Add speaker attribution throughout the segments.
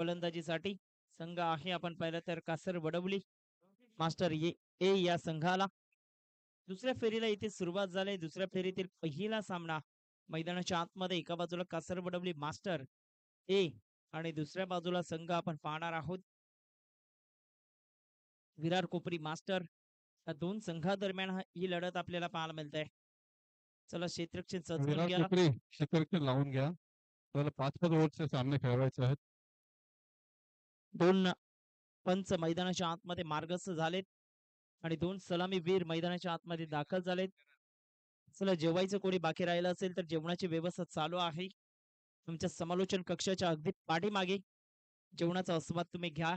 Speaker 1: फलंदाजीसाठी संघ आहे आपण पाहिलं तर कासर वडवली मास्टर ए या संघाला दुसऱ्या फेरीला इथे सुरुवात झाली. दुसऱ्या फेरीतील पहिला सामना मैदानाच्या आतमध्ये एका बाजूला कासर वडवली मास्टर ए आणि दुसऱ्या बाजूला संघ आपण पाहणार आहोत विरार कोपरी मास्टर. या दोन संघादरम्यान ही लढत आपल्याला पाहायला मिळते. चला क्षेत्ररक्षण सजवून
Speaker 2: विराट
Speaker 1: घ्या.
Speaker 2: कोपरी क्षेत्ररक्षण लावून घ्या. त्याला 5-5 ओव्हरचे सामने खेळवायचे आहेत.
Speaker 1: दोन पंच मैदानाच्या आतमध्ये मार्गस्थ झालेत आणि दोन सलामीवीर मैदानाच्या आतमध्ये दाखल झालेत. चला जेवायचं कोणी बाकी राहिलं असेल तर जेवणाची व्यवस्था चालू आहे तुमच्या समालोचन कक्षाच्या अगदी पाठीमागे. जेवणाचा आस्वाद तुम्ही घ्या.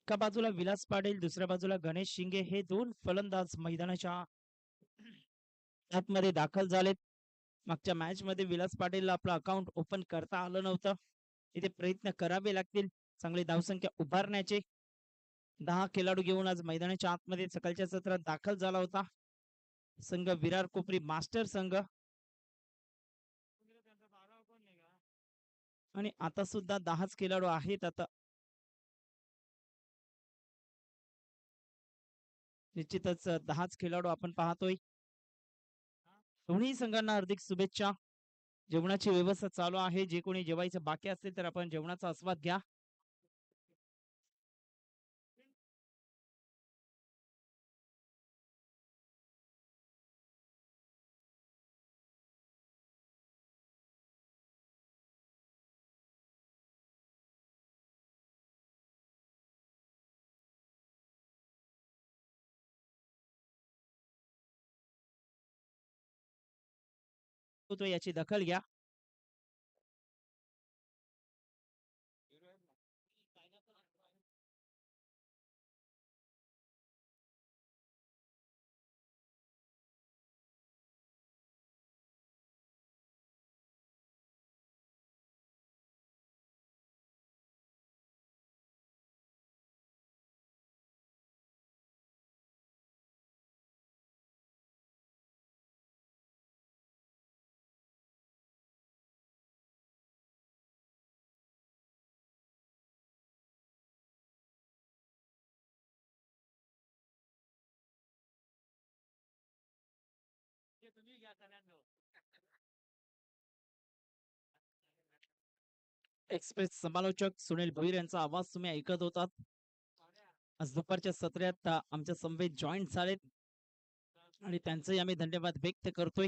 Speaker 1: एका बाजूला विलास पाटील दुसऱ्या बाजूला गणेश शिंगे हे दोन फलंदाज मैदानाच्या आतमध्ये दाखल झालेत. मागच्या मॅच मध्ये विलास पाटीलला आपलं अकाउंट ओपन करता आलं नव्हतं. इथे प्रयत्न करावे लागतील चांगली धावसंख्या उभारण्याचे. 10 खेळाडू घेऊन आज मैदानाच्या आतमध्ये सकाळच्या सत्रात दाखल झाला होता संघ विरार कोपरी मास्टर संघ. आणि आता सुद्धा 10च खेळाडू आहेत. आता निश्चितच 10च खेळाडू आपण पाहतोय. दोन्ही संघांना हार्दिक शुभेच्छा. जेवणाची व्यवस्था चालू आहे. जे कोणी जेवायचं बाकी असेल तर आपण जेवणाचा आस्वाद घ्या. तो याची दखल घ्या. एक्सप्रेस समालोचक सुनील भोईर यांचा आवाज तुम्ही ऐकत होतात. आज दुपारच्या सत्रात आमच्या समवेत जॉईंट झालेत आणि त्यांचंही आम्ही धन्यवाद व्यक्त करतोय.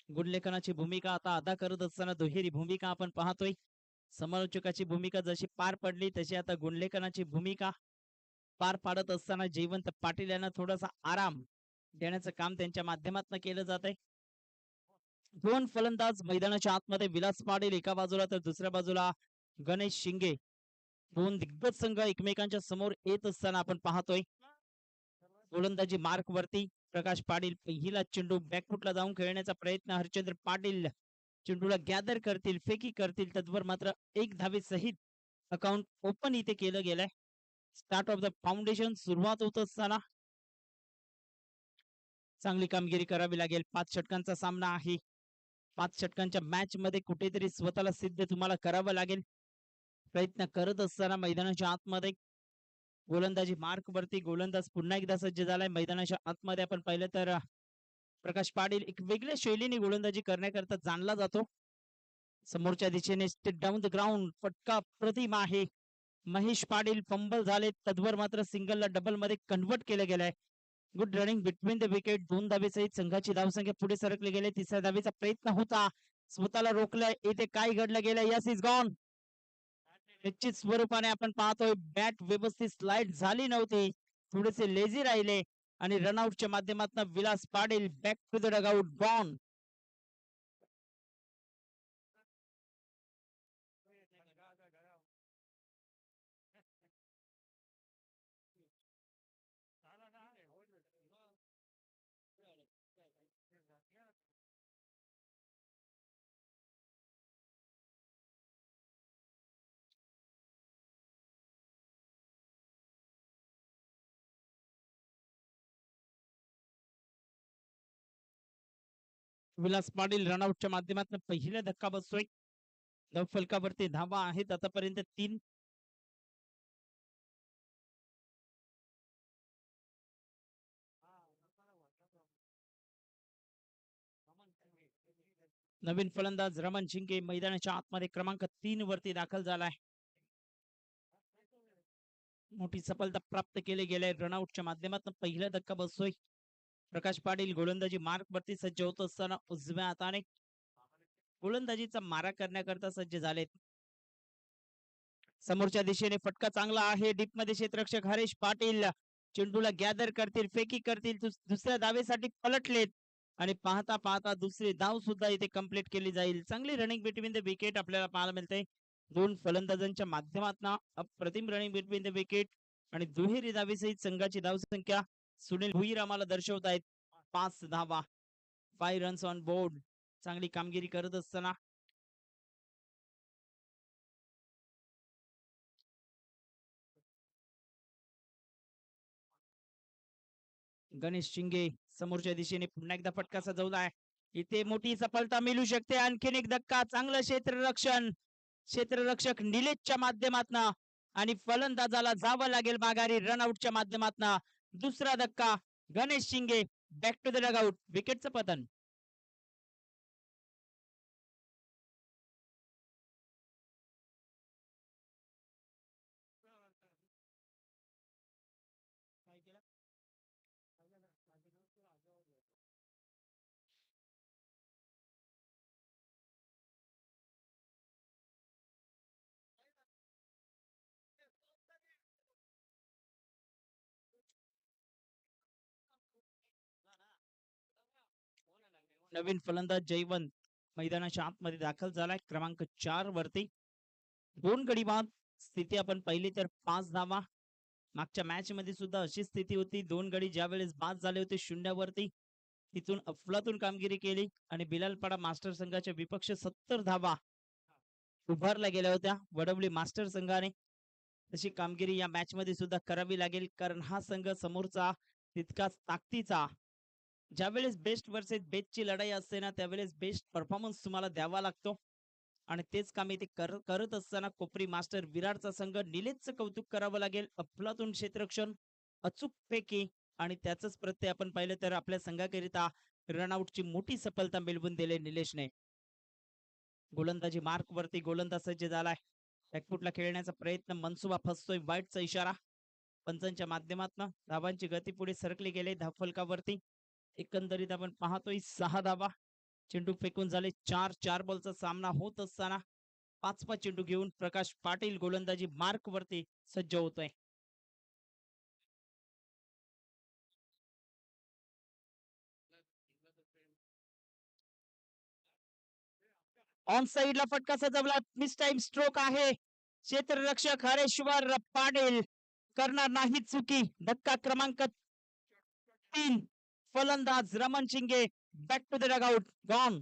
Speaker 1: गुणलेखनाची भूमिका आता अदा करत असताना दुहेरी भूमिका आपण पाहतोय. समालोचकाची भूमिका जशी पार पडली तशी आता गुणलेखनाची भूमिका पार पाडत असताना जयवंत पाटील यांना थोडासा आराम देण्याचं काम त्यांच्या माध्यमातून केलं जात आहे. दोन फलंदाज मैदानाच्या आतमध्ये विलास पाटील एका बाजूला तर दुसऱ्या बाजूला गणेश शिंगे. दोन दिग्गज संघ एकमेकांच्या समोर येत असताना आपण पाहतोय. गोलंदाजी मार्क वरती प्रकाश पाटील पहिला चेंडू बॅकफुटला जाऊन खेळण्याचा प्रयत्न. हरचंद्र पाटील चेंडूला गॅदर करतील फेकी करतील तत्वर मात्र एक धावे सहित अकाउंट ओपन इथे केलं गेलंय. स्टार्ट ऑफ द फाउंडेशन सुरुवात होत असताना चांगली कामगिरी करावी लागेल. 5 षटकांचा सामना आहे. 5 षटकांच्या मॅच मध्ये कुठेतरी स्वतःला सिद्ध तुम्हाला करावं लागेल. प्रयत्न करत असताना मैदानाच्या आतमध्ये गोलंदाजी मार्क वरती गोलंदाज पुन्हा एकदा सज्ज झालाय. मैदानाच्या आतमध्ये आपण पाहिलं तर प्रकाश पाटील एक वेगळ्या शैलीने गोलंदाजी करण्याकरता जाणला जातो. समोरच्या दिशेने स्टेट डाऊन द ग्राउंड फटका प्रतिम आहे. महेश पाटील फंबल झाले तद्वर मात्र सिंगलला डबल मध्ये कन्वर्ट केलं गेलंय. Good running between the wicket. 2 धावेसहित संघाची धावसंख्या पुढे सरकली गेले. तिसऱ्या धावेचा प्रयत्न होता स्वतःला रोखलंय. इथे काय घडलं गेलं. Yes is gone. निश्चित स्वरूपाने आपण पाहतोय बॅट व्यवस्थित स्लाइड झाली नव्हती. थोडेसे लेझी राहिले आणि रनआउटच्या माध्यमातून Vilas Patil back to the dugout gone. Vilas Patil रनआउटच्या माध्यमातून पहिला धक्का बसतोय. फलकावरती धावा आहेत आतापर्यंत 3. नवीन फलंदाज रमण शिंगे मैदानाच्या आतमध्ये क्रमांक 3 वरती दाखल झालाय. मोठी सफलता प्राप्त केली गेले. रनआउटच्या माध्यमातून पहिला धक्का बसतोय. प्रकाश पाटील गोलंदाजी मार्क वरती सज्ज होत असताना उजव्या हाताने गोलंदाजीचा मारा करण्याकरता सज्ज झालेत. समोरच्या दिशेने फटका चांगला आहे. डीप मध्ये क्षेत्ररक्षक हरीश पाटील चेंडूला गॅदर करतील, फेकी करतील, दुसऱ्या धावेसाठी पलटलेत आणि पाहता पाहता दुसरी धाव सुद्धा इथे कंप्लीट केली जाईल. चांगली रनिंग बिटवीन द विकेट आपल्याला पाहायला मिळते. 2 फलंदाजांच्या माध्यमातून अप्रतिम रनिंग बिटवीन द विकेट आणि दुहेरी धावेसहित संघाची धावसंख्या सुनील भुईर आम्हाला दर्शवत आहेत. 5 धावा, 5 रन्स ऑन बोर्ड. चांगली कामगिरी करत असताना गणेश शिंगे समोरच्या दिशेने पुन्हा एकदा फटका सजवलाय. इथे मोठी सफलता मिळू शकते. आणखीन एक धक्का. चांगलं क्षेत्ररक्षक निलेशच्या माध्यमातून आणि फलंदाजाला जावं लागेल माघारी रनआउटच्या माध्यमातून. दुसरा धक्का. गणेश शिंगे बॅक टू द डगआउट. विकेटचं पतन. नवीन फलंदाज जयवंत मैदानाच्या आतमध्ये दाखल झालाय क्रमांक 4 वरती. 2 गडी बाद स्थिती आपण पाहिली तर 5 धावा. मागच्या मॅच मध्ये सुद्धा अशी स्थिती होती. 2 गडी ज्या वेळेस बाद झाले होते शून्यावरती, तिथून अफलातून कामगिरी केली आणि बिलालपाडा मास्टर संघाच्या विपक्ष 70 धावा उभारल्या गेल्या होत्या वडवली मास्टर संघाने. तशी कामगिरी या मॅच मध्ये सुद्धा करावी लागेल, कारण हा संघ समोरचा तितकाच ताकदीचा. ज्यावेळेस बेस्ट वर्सेस बेस्टची लढाई असते ना, त्यावेळेस बेस्ट परफॉर्मन्स तुम्हाला द्यावा लागतो आणि तेच काम इथे करत असताना कोपरी मास्टर विरारचा संघ निलेशचं कौतुक करावं लागेल. अफलातून क्षेत्ररक्षण, अचूक पैकी आणि त्याच प्रत्यय आपण पाहिलं तर आपल्या संघाकरिता रनआउटची मोठी सफलता मिळवून दिली निलेशने. गोलंदाजी मार्क वरती गोलंदाज सज्ज झालाय. बॅकफुटला खेळण्याचा प्रयत्न, मनसुबा फसतोय. वाईटचा इशारा पंचांच्या माध्यमातून. धावांची गती पुढे सरकली गेले धावफलकावरती. एकंदरीत आपण पाहतोय 6 धावा. चेंडू फेकून झाले 4 बॉलचा सामना होत असताना 5 चेंडू घेऊन प्रकाश पाटील गोलंदाजी मार्क वरती सज्ज होतोय. ऑन साइडला फटका सजवला. मिस टाइम स्ट्रोक आहे. क्षेत्ररक्षक हरेश्वर पाटील करणार नाही चुकी. धक्का क्रमांक 3. फलंदाज Raman Shinge back to the dugout. Gone.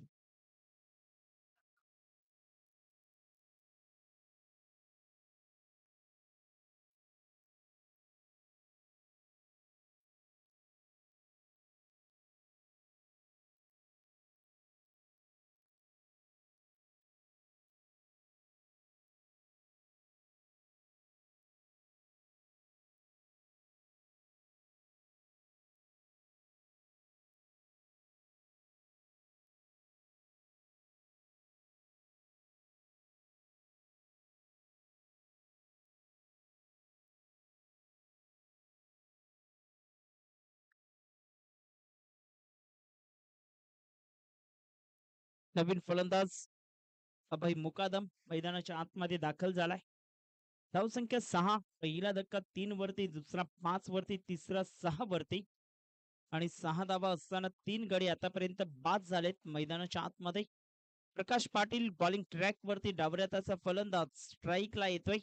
Speaker 1: नवीन फलंदाज अभय मुकादम मैदानाच्या आतमध्ये दाखल झालाय. धावसंख्या 6. पहिला धक्का 3 वरती, दुसरा 5 वरती, तिसरा 6 वरती आणि 6 धावा असताना 3 गडी आतापर्यंत बाद झालेत मैदानाच्या आतमध्ये. प्रकाश पाटील बॉलिंग ट्रॅक वरती डावऱ्याचा फलंदाज स्ट्राईकला येतोय.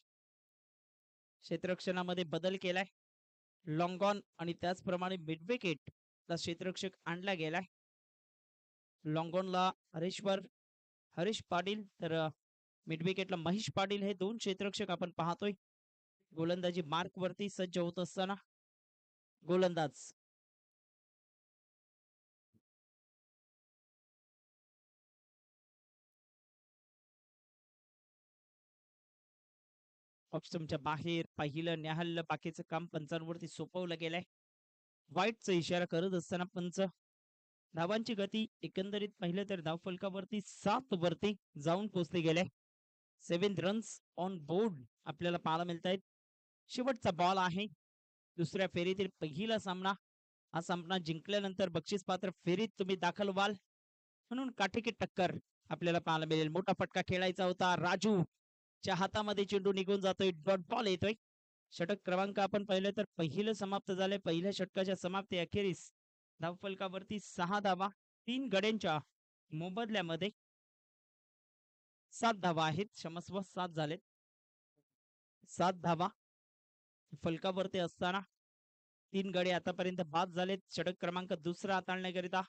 Speaker 1: क्षेत्ररक्षणामध्ये बदल केलाय. लॉंगॉन आणि त्याचप्रमाणे मिड विकेट ला क्षेत्ररक्षक आणला गेलाय. लॉंगॉनला हरीश पाटील, तर मिड विकेटला महेश पाटील, हे 2 क्षेत्ररक्षक आपण पाहतोय. गोलंदाजी मार्क वरती सज्ज होत असताना गोलंदाज ऑप्शनच्या बाहेर पाहिलं न्याहाळलं बाकीचं काम पंचांवरती सोपवलं गेलंय. वाईटचा इशारा करत असताना पंच धावांची गती एकंदरीत पाहिलं तर धावफलकावरती 7 वरती जाऊन पोहोचले गेले. 7 रन्स ऑन बोर्ड आपल्याला पाहायला मिळत आहेत. शेवटचा बॉल आहे दुसऱ्या फेरीतील पहिला सामना. हा सामना जिंकल्यानंतर बक्षीस पात्र फेरीत तुम्ही दाखल व्हाल म्हणून काटेकी टक्कर आपल्याला पाहायला मिळेल. मोठा फटका खेळायचा होता. राजू च्या हातामध्ये चेंडू निघून जातोय. डॉट बॉल येतोय. षटक क्रमांक आपण पाहिलं तर पहिलं समाप्त झालंय. पहिल्या षटकाच्या समाप्ती अखेरीस धावफलकावरती 6 धावा 3 गड्यांच्या मोबदल्यामध्ये 7 धावा आहेत. क्षमस्व 7 झालेत. 7 धावा फलकावरती असताना 3 गडे आतापर्यंत बाद झालेत. षटक क्रमांक दुसरा हाताळण्याकरिता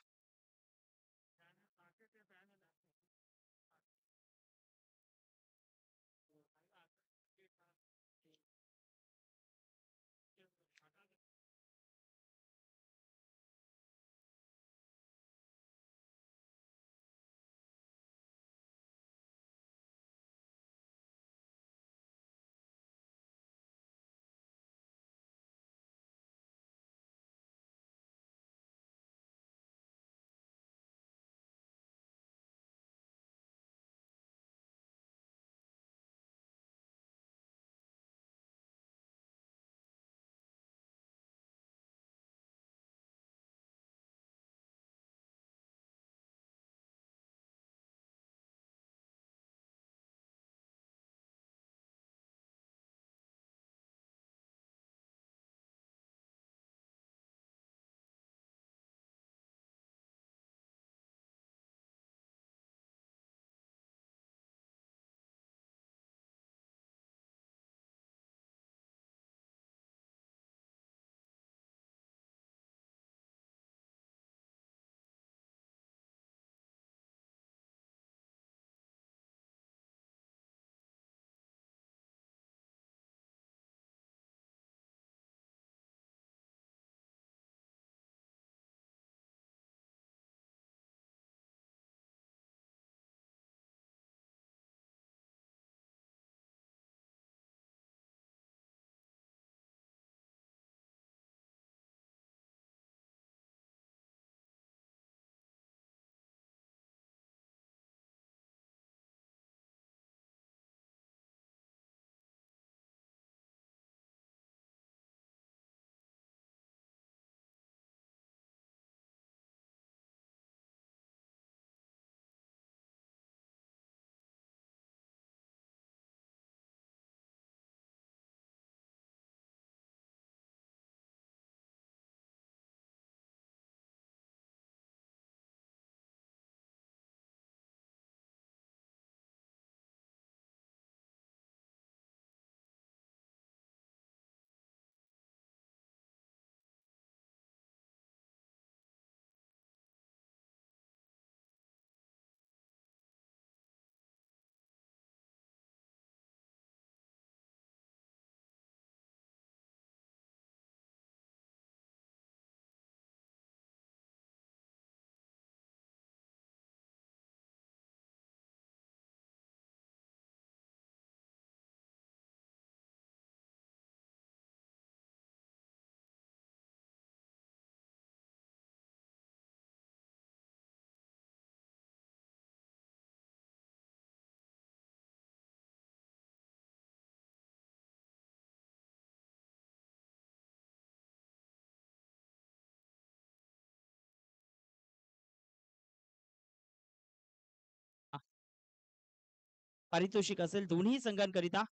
Speaker 1: पारितोषिक असेल दोन्ही संघांकरिता.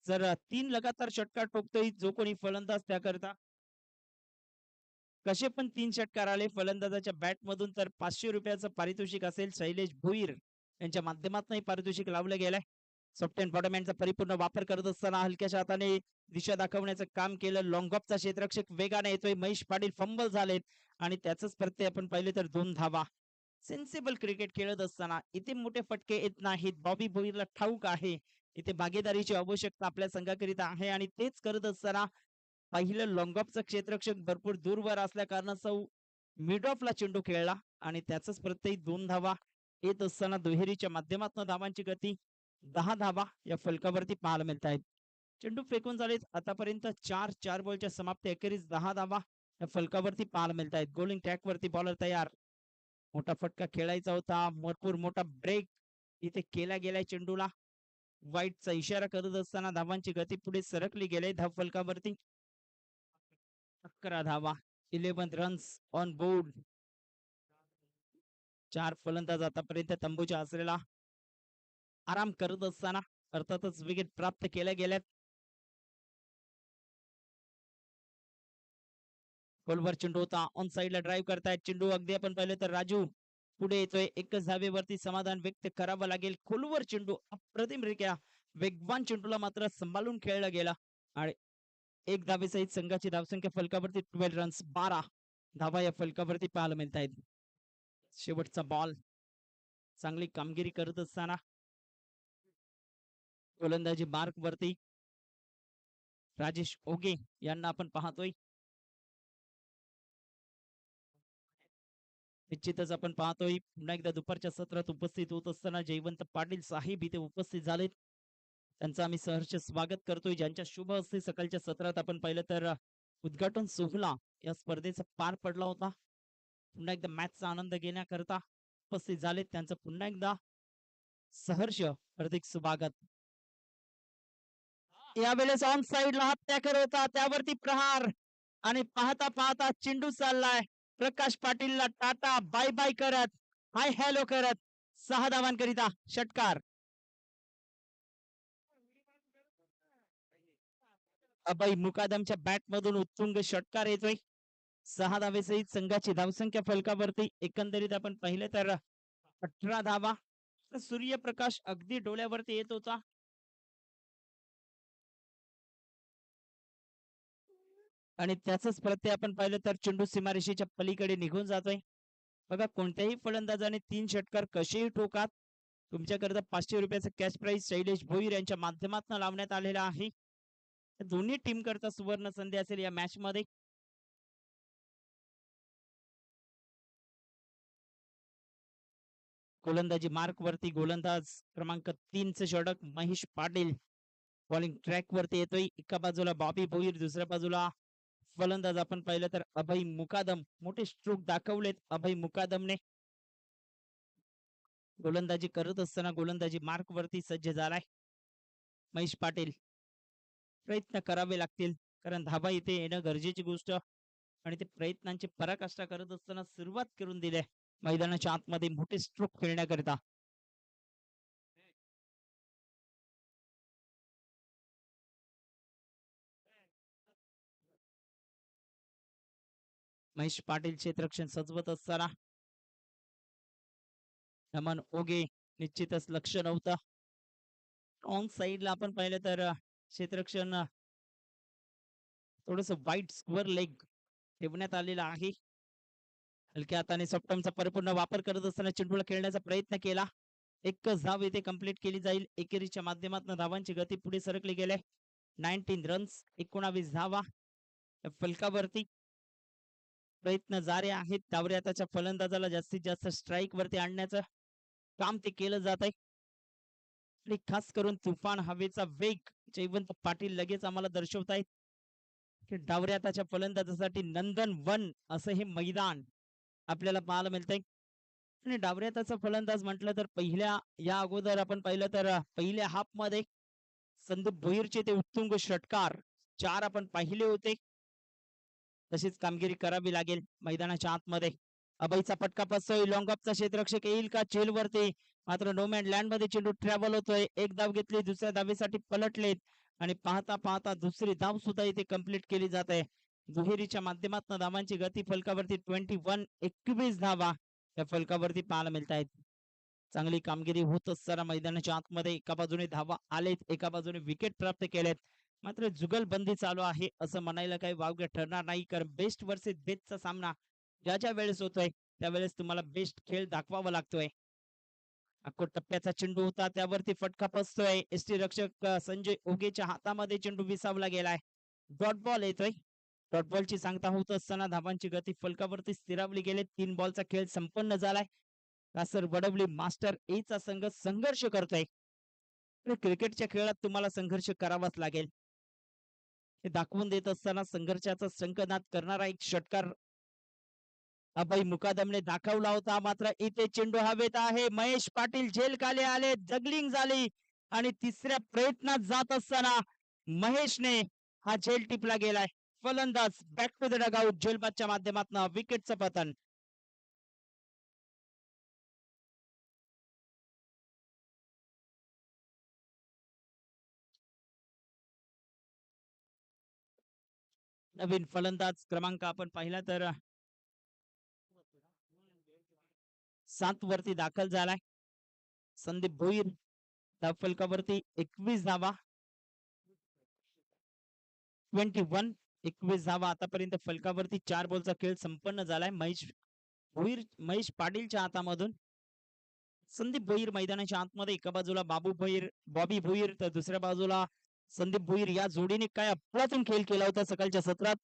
Speaker 1: जर 3 लगातार षटकार ठोकतोय जो कोणी फलंदाज त्याकरिता कसे पण 3 षटकार आले फलंदाजाच्या बॅट मधून तर 500 रुपयाचं पारितोषिक असेल. शैलेश भोईर यांच्या माध्यमातून पारितोषिक लावलं गेलंय. सॉफ्ट अँड बॉटम हँडचा परिपूर्ण वापर करत असताना हलक्याच्या हाताने दिशा दाखवण्याचं काम केलं. लॉंग ऑफचा क्षेत्ररक्षक वेगाने येतोय. महेश पाटील फंबल झालेत आणि त्याच प्रत्यय आपण पाहिले तर 2 धावा. सेन्सिबल क्रिकेट खेळत असताना इथे मोठे फटके येत नाहीत. बॉबी भोईरला ठाऊक आहे इथे भागीदारीची आवश्यकता आपल्या संघाकरिता आहे आणि तेच करत असताना पहिलं लॉंग ऑफचा क्षेत्ररक्षक भरपूर दूरवर असल्या कारणास्तव मिड ऑफला चेंडू खेळला आणि त्याच प्रत्यय 2 धावा येत असताना दुहेरीच्या माध्यमातून धावांची गती 10 धावा या फलकावरती पाहायला मिळत आहेत. चेंडू फेकून झालेत आतापर्यंत 4 बॉलच्या समाप्ती अखेरीस 10 धावा या फलकावरती पाहायला मिळत आहेत. गोलिंग ट्रॅक वरती बॉलर तयार. मोठा फटका खेळायचा होता. भरपूर मोठा ब्रेक इथे केला गेलाय चेंडूला. वाईटचा इशारा करत असताना धावांची गती पुढे सरकली गेले धाव फलकावरती. 11 धावा, 11 रन्स ऑन बोर्ड. 4 फलंदाज आतापर्यंत तंबूच्या आसरेला आराम करत असताना अर्थातच विकेट प्राप्त केल्या गेल्यात. खोलवर चेंडू होता. ऑन साइडला ड्राईव्ह करतायत चेंडू. अगदी आपण पाहिलं तर राजू पुढे येतोय. एकच धावेवरती समाधान व्यक्त करावं लागेल. खोलवर चेंडू अप्रतिमरित्या वेगवान चेंडूला मात्र सांभाळून खेळला गेला आणि एक धावेसहित संघाची धावसंख्या फलकावरती 12 रन्स, 12 धावा या फलकावरती पाहायला मिळत आहेत. शेवटचा बॉल. चांगली कामगिरी करत असताना गोलंदाजी मार्क वरती राजेश ओगे यांना आपण पाहतोय. निश्चितच आपण पाहतोय पुन्हा एकदा दुपारच्या सत्रात उपस्थित होत असताना जयवंत पाटील साहेब इथे उपस्थित झालेत. त्यांचं आम्ही सहर्ष स्वागत करतोय. ज्यांच्या शुभ हस्ते सकाळच्या सत्रात आपण पाहिलं तर उद्घाटन सोहळा या स्पर्धेचा पार पडला होता. पुन्हा एकदा मॅचचा आनंद घेण्याकरता उपस्थित झालेत. त्यांचं पुन्हा एकदा सहर्ष हार्दिक स्वागत. यावेळेस ऑन साइडला हत्याकर होता त्यावरती प्रहार आणि पाहता पाहता चेंडू चाललाय. प्रकाश पाटीलला टाटा बाय बाय करत हाय हॅलो करत 6 धावांकरिता षटकार. अभय मुकादमच्या बॅट मधून उत्तुंग षटकार येतोय. 6 धावेसहित संघाची धावसंख्या फलकावरती एकंदरीत आपण पाहिलं तर 18 धावा. सूर्यप्रकाश अगदी डोळ्यावरती येत होता. आणि त्याच प्रत्यय आपण पाहिलं तर चेंडू सीमारेषेच्या पलीकडे निघून जातोय. बघा कोणत्याही फलंदाजाने 3 षटकार कसेही ठोकात तुमच्याकरता 500 रुपयाचं कॅश प्राइज शैलेश भोईर यांच्या माध्यमातून लावण्यात आलेला आहे. दोन्ही टीम करता सुवर्ण संधी असेल या मॅच मध्ये. गोलंदाजी मार्क वरती गोलंदाज क्रमांक 3 चे षटक महेश पाटील बॉलिंग ट्रॅक वरती येतोय. एका बाजूला बॉबी भोईर, दुसऱ्या बाजूला फलंदाज आपण पाहिलं तर अभय मुकादम. मोठे स्ट्रोक दाखवलेत अभय मुकादमने. गोलंदाजी करत असताना गोलंदाजी मार्क वरती सज्ज झालाय महेश पाटील. प्रयत्न करावे लागतील कारण धाबा इथे येणं गरजेची गोष्ट आणि ते प्रयत्नांची पराकाष्ठा करत असताना सुरुवात करून दिली मैदानाच्या आतमध्ये मोठे स्ट्रोक खेळण्याकरिता. महेश पाटील क्षेत्ररक्षण सजवत असताना नमन ओगे निश्चितच लक्ष नव्हतं. ऑन साइडला आपण पाहिलं तर क्षेत्ररक्षण थोडस वाईट स्क्वेअर लेग ठेवण्यात आलेला आहे. हलक्या हाताने सप्टमचा परिपूर्ण वापर करत असताना चेंडूला खेळण्याचा प्रयत्न केला. एकच धाव इथे कंप्लीट केली जाईल. एकेरीच्या माध्यमातून धावांची गती पुढे सरकली गेले. 19 रन्स, 19 धावा फलकावरती. प्रयत्न जारे आहेत. त्यावर आताच्या फलंदाजाला जास्तीत जास्त स्ट्राईक वरती आणण्याचं काम ते केलं जात आहे. आणि खास करून तुफान हवेचा वेग जयवंत पाटील लगेच आम्हाला दर्शवतायत की डावऱ्याताच्या फलंदाजासाठी नंदन वन असं हे मैदान आपल्याला पाहायला मिळतंय. आणि डावऱ्याताचा फलंदाज म्हटलं तर पहिल्या या अगोदर आपण पाहिलं तर पहिल्या हाफ मध्ये संदीप भोईरचे ते उत्तुंग षटकार 4 आपण पाहिले होते. तशीच कामगिरी करावी लागेल मैदानाच्या आतमध्ये. अभयचा फटका फसतोय. लॉंग ऑफचा क्षेत्ररक्षक येईल का चेल वरती, मात्र नो मॅन लँड मध्ये चेंडू ट्रॅव्हल होतोय. एक धाव घेतली, दुसऱ्या धावेसाठी पलटलेत आणि पाहता पाहता दुसरी धाव सुद्धा इथे कंप्लीट केली जात आहे. दुहेरीच्या माध्यमातून धावांची गती फलकावरती 21 धावा या फलकावरती पाहायला मिळत आहेत. चांगली कामगिरी होत असताना मैदानाच्या आतमध्ये एका बाजूने धावा आलेत, एका बाजूने विकेट प्राप्त केलेत. मात्र जुगलबंदी चालू आहे असं म्हणायला काही वावगे ठरणार नाही, कारण बेस्ट वर्सेस बेस्टचा सामना ज्या ज्या वेळेस होतोय त्यावेळेस तुम्हाला बेस्ट खेळ दाखवावा लागतोय. अक्को टप्प्याचा चेंडू होता त्यावरती फटका फसतोय. एसटी रक्षक संजय ओगेच्या हातामध्ये चेंडू विसावला गेलाय. डॉट बॉल येतोय. डॉट बॉलची सांगता होत असताना धावांची गती फलकावरती स्थिरावली गेले. 3 बॉलचा खेळ संपन्न झालाय. कासर वडवली मास्टर ए चा संघ संघर्ष करतोय. तर क्रिकेटच्या खेळात तुम्हाला संघर्ष करावाच लागेल. हे दाखवून देत असताना संघर्षाचा शंखनाद करणारा एक षटकार अभय मुकादमने दाखवला होता. मात्र इथे चेंडू हवेत आहे. महेश पाटील झेल खाली आले, जगलिंग झाली आणि तिसऱ्या प्रयत्नात जात असताना महेशने हा झेल टिपला गेलाय. फलंदाज बॅक टू द डगआउट, झेलबादच्या माध्यमातून विकेटचं पतन. नवीन फलंदाज क्रमांक आपण पाहिला तर 7 वरती दाखल झालाय. संदीप भोईर. फलकावरती 21 धावा. 21 धावा आतापर्यंत फलकावरती 4 बॉलचा खेळ संपन्न झालाय. महेश पाटीलच्या हातामधून. संदीप भोईर मैदानाच्या आतमध्ये, एका बाजूला बॉबी भोईर तर दुसऱ्या बाजूला संदीप भोईर. या जोडीने काय अफलातून खेळ केला होता सकाळच्या सत्रात,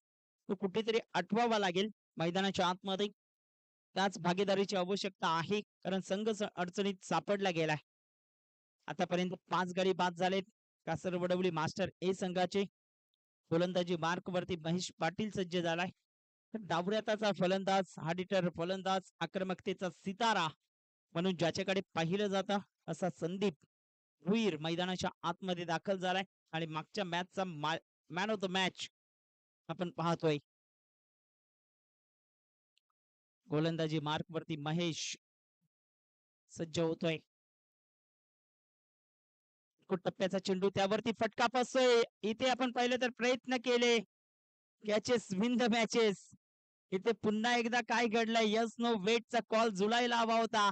Speaker 1: तो कुठेतरी आठवावा लागेल. मैदानाच्या आतमध्ये त्याच भागीदारीची आवश्यकता आहे, कारण संघ अडचणीत सापडला गेलाय. आतापर्यंत 5 गडी बाद झालेत कासरवडवली मास्टर ए संघाचे. गोलंदाजी मार्क वरती महेश पाटील सज्ज झालाय. डावऱ्याचा फलंदाज, हार्ड फलंदाज, आक्रमकतेचा सितारा म्हणून ज्याच्याकडे पाहिलं जातं असा संदीप भुईर मैदानाच्या आतमध्ये दाखल झालाय आणि मागच्या मॅचचा मॅन ऑफ द मॅच आपण पाहतोय. गोलंदाजी मार्क वरती महेश सज्ज होतोय. टप्प्याचा चेंडू, त्यावरती फटका फसतोय. इथे आपण पाहिलं तर प्रयत्न केले, कॅचेस विन द मॅचेस. इथे पुन्हा एकदा काय घडलंय, यस नो वेटचा कॉल जुळायला हवा होता.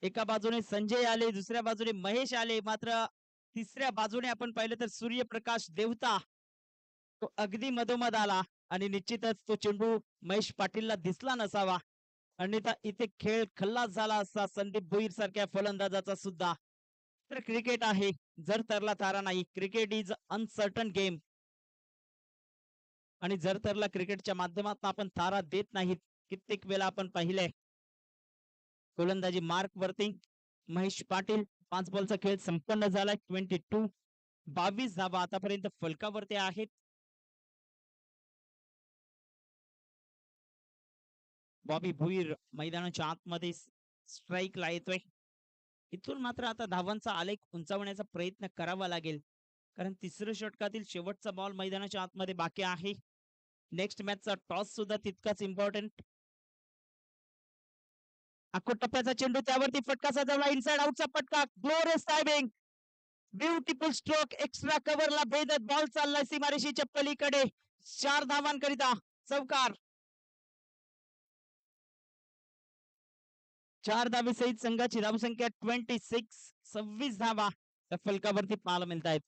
Speaker 1: एका बाजूने संजय आले, दुसऱ्या बाजूने महेश आले, मात्र तिसऱ्या बाजूने आपण पाहिलं तर सूर्यप्रकाश देवता तो अगदी मधोमध आला आणि निश्चितच तो चेंडू महेश पाटीलला दिसला नसावा, अन्यथा इथे खेळ खल्लास झाला असता संदीप भोईर सारख्या फलंदाजाचा सुद्धा. तर क्रिकेट आहे, जर तरला तारा नाही. क्रिकेट इज अनसर्टन गेम, आणि जर तरला क्रिकेटच्या माध्यमातून आपण तारा देत नाहीत. कित्येक वेळा आपण पाहिलंय. गोलंदाजी मार्क वरती महेश पाटील. 5 बॉलचा खेळ संपन्न झालाय. 22 धावा आतापर्यंत फलकावरती आहेत. बॉबी भुईर मैदानाच्या आतमध्ये स्ट्राईकला येतोय. इथून मात्र आता धावांचा आलेख उंचावण्याचा प्रयत्न करावा लागेल, कारण तिसऱ्या षटकातील शेवटचा बॉल मैदानाच्या आतमध्ये बाकी आहे. नेक्स्ट मॅचचा टॉस सुद्धा तितकाच इम्पॉर्टंट. आखो टप्प्याचा चेंडू, त्यावरती फटका सजवला, इनसाइड आउटचा फटका. Glorious timing, beautiful stroke, extra कव्हरला भेदत बॉल चाललाय सीमारेषेच्या पलीकडे. 4 धावांकरिता चौकार. 4 धावे सहित संघाची धावसंख्या 26 धावा त्या फलकावरती पाहायला मिळत आहेत.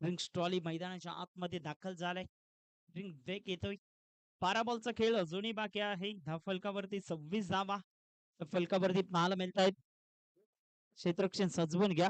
Speaker 1: ड्रिंक्स ट्रॉली मैदानाच्या आतमध्ये दाखल झालाय. ड्रिंक ब्रेक येतोय. 12 बॉलचा खेळ अजूनही बाकी आहे. फलकावरती 26 धावा फलकावरती पाहायला मिळत आहेत. क्षेत्ररक्षण सजवून घ्या.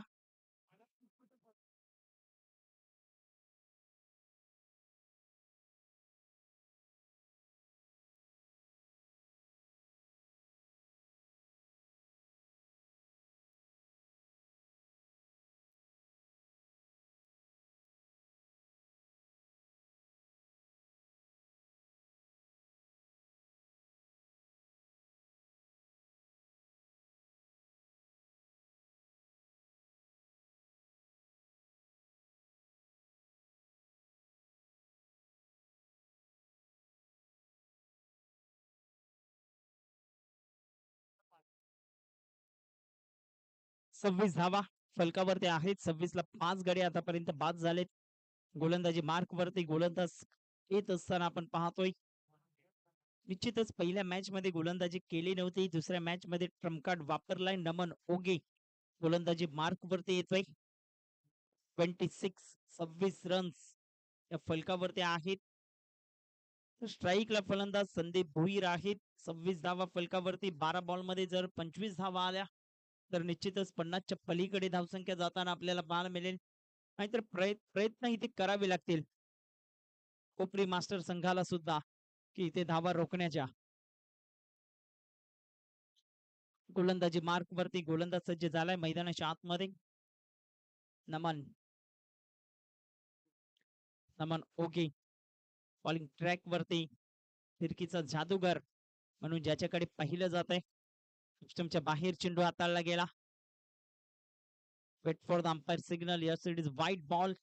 Speaker 1: 26 धावा फलकावरती आहेत. 26 ला 5 गडी आतापर्यंत बाद झालेत. गोलंदाजी मार्क वरती गोलंदाज येत असताना आपण पाहतोय. निश्चितच पहिल्या मॅच मध्ये गोलंदाजी केली नव्हती. दुसऱ्या मॅच मध्ये ट्रम्प कार्ड वापरलाय नमन ओगे. गोलंदाजी मार्क वरती येतोय. 26 रन्स या फलकावरती आहेत. स्ट्राईकला फलंदाज संदीप भोईर आहेत. 26 धावा फलकावरती. 12 बॉल मध्ये जर 25 धावा आल्या तर निश्चितच 50च्या पलीकडे धावसंख्या जाताना आपल्याला पाहायला मिळेल. नाहीतर प्रयत्न इथे करावे लागतील कोपरी मास्टर संघाला सुद्धा की इथे धावा रोखण्याच्या. गोलंदाजी मार्क वरती गोलंदाज सज्ज झालाय मैदानाच्या आतमध्ये. नमन नमन ओके बॉलिंग ट्रॅक वरती फिरकीचा जादूगर म्हणून ज्याच्याकडे पाहिलं जात आहे. सिस्टमच्या बाहेर चेंडू हाताळला गेला. Wait for the umpire signal. Yes it is wide ball.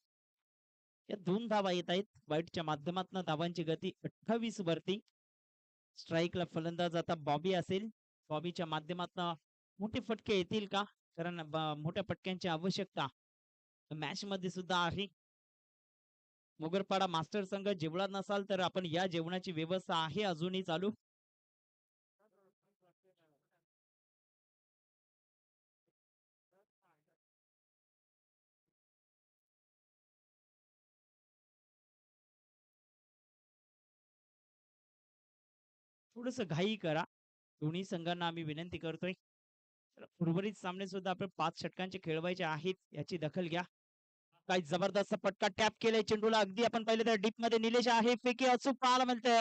Speaker 1: या 2 धावा येत आहेत. वाईटच्या माध्यमातून धावांची गती 28 वरती. स्ट्राईकला फलंदाज आता बॉबी असेल. बॉबीच्या माध्यमातून मोठे फटके येतील का? कारण मोठ्या फटक्यांची आवश्यकता मॅच मध्ये सुद्धा आहे. मोगरपाडा मास्टर संघ जेवला नसाल तर आपण या जेवणाची व्यवस्था आहे अजूनही चालू. थोडस घाई करा. दोन्ही संघांना आम्ही विनंती करतोय. उर्वरित सामने सुद्धा आपण 5 षटकांचे खेळवायचे आहेत याची दखल घ्या. काय जबरदस्त फटका टॅप केलाय चेंडूला. अगदी आपण पाहिलं तर डीप मध्ये निलेश आहे. फेकी अचूक पाहायला मिळते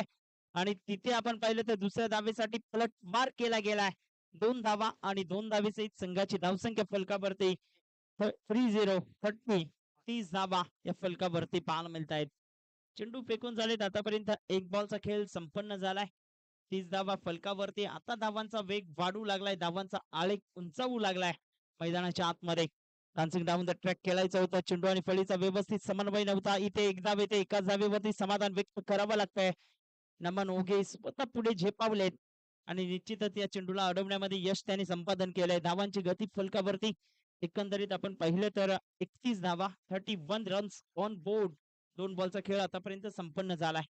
Speaker 1: आणि तिथे आपण पाहिलं तर दुसऱ्या धावेसाठी पलटवार केला गेलाय. 2 धावा आणि 2 धावेसहित संघाची धावसंख्या फलकावरती 30 धावा या फलकावरती पाहायला मिळत आहेत. चेंडू फेकून झालेत. आतापर्यंत 1 बॉलचा खेळ संपन्न झालाय. 30 धावा फलकावरती. आता धावांचा वेग वाढू लागलाय. धावांचा आलेख उंचावू लागलाय मैदानाच्या आतमध्ये. डान्सिंग डाऊन द ट्रॅक खेळायचं होतं. चेंडू आणि फळीचा व्यवस्थित समन्वय नव्हता. इथे एक धाव येते. एकाच धावेवरती समाधान व्यक्त करावं लागतंय. नमन ओगे स्वतः पुढे झेपावलेत आणि निश्चितच या चेंडूला अडवण्यामध्ये यश त्यांनी संपादन केलंय. धावांची गती फलकावरती एकंदरीत आपण पाहिलं तर 31 धावा 31 रन्स ऑन बोर्ड. 2 बॉलचा खेळ आतापर्यंत संपन्न झालाय.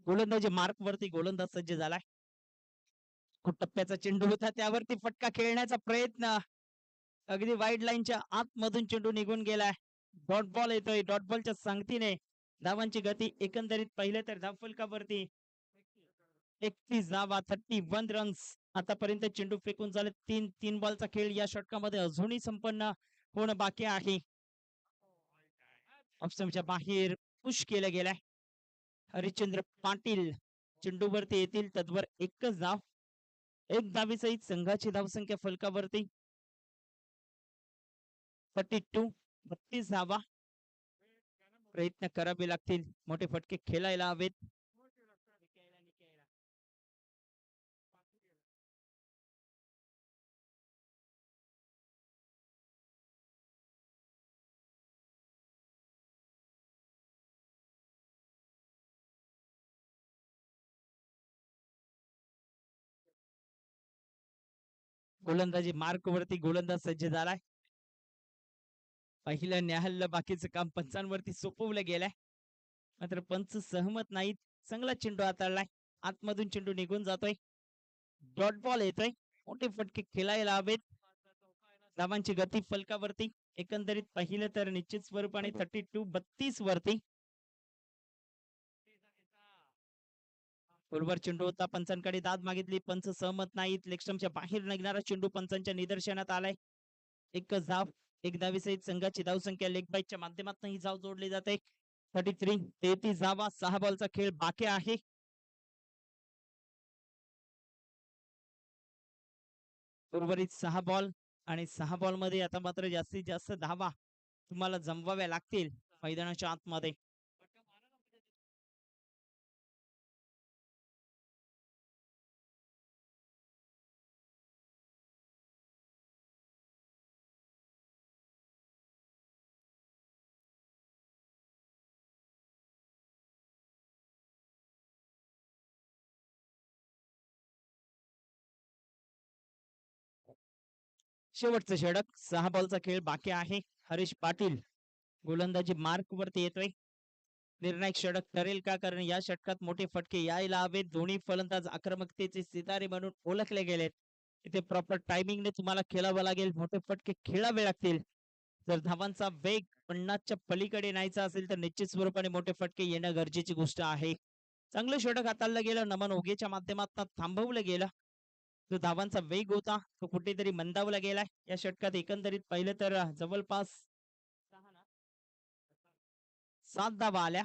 Speaker 1: गोलंदाजी मार्क वरती गोलंदाज सज्ज झालाय. टप्प्याचा चेंडू होता त्यावरती फटका खेळण्याचा प्रयत्न. अगदी वाईड लाईनच्या आतमधून चेंडू निघून गेलाय. डॉट बॉल येतोय. डॉट बॉलच्या संगतीने धावांची गती एकंदरीत पाहिलं तर धावफलकावरती 31 धावा 31 रन्स. आतापर्यंत चेंडू फेकून झाले 3 बॉलचा खेळ या षटकामध्ये अजूनही संपन्न होणं बाकी आहे. ऑप्शनच्या बाहेर पुश केलं गेलाय. हरिश्चंद्र पाटील चेंडूवरती येतील तद्वर एकच धाव. 1 धावेसहित संघाची धावसंख्या फलकावरती 32 धावा. प्रयत्न करावे लागतील. मोठे फटके खेळायला हवेत. गोलंदाजी मार्क वरती गोलंदाज सज्ज झालाय. पहिलं न्याहल्ल बाकीचं काम पंचांवरती सोपवलं गेलंय. मात्र पंच सहमत नाहीत. चांगला चेंडू हाताळलाय. आतमधून चेंडू निघून जातोय. डॉट बॉल येतोय. मोठे फटके खेळायला हवेत. धावांची गती फलकावरती एकंदरीत पाहिलं तर निश्चित स्वरूपाने 32 वरती. बरोबर चेंडू होता. पंचांकडे दाद मागितली. पंच सहमत नाहीत. लेगस्टम्पच्या बाहेर निघणारा चेंडू पंचांच्या निदर्शनात आलाय. एकच धाव. 1 धावेसहित संघाची धावसंख्या लेग बाईच्या माध्यमातून ही धाव जोडली जाते. 33 धावा. 6 बॉलचा खेळ बाकी आहे. उर्वरित 6 बॉल आणि 6 बॉल मध्ये आता मात्र जास्तीत जास्त धावा तुम्हाला जमवाव्या लागतील मैदानाच्या आतमध्ये. शेवटचं षटक 6 बॉलचा खेळ बाकी आहे. हरीश पाटील गोलंदाजी मार्क वरती येतोय. निर्णायक षटक ठरेल का? कारण या षटकात मोठे फटके यायला हवेत. दोन्ही फलंदाज आक्रमकतेचे सितारे म्हणून ओळखले गेलेत. इथे प्रॉपर टायमिंगने तुम्हाला खेळावं लागेल. मोठे फटके खेळावे लागतील. जर धावांचा वेग 50च्या पलीकडे न्यायचा असेल तर निश्चित स्वरूपाने मोठे फटके येणं गरजेची गोष्ट आहे. चांगलं षटक हाताळलं गेलं. नमन ओगेच्या माध्यमातून थांबवलं गेलं. जो धावांचा वेग होता तो कुठेतरी मंदावला गेलाय. या षटकात एकंदरीत पाहिलं तर जवळपास 7 धावा आल्या.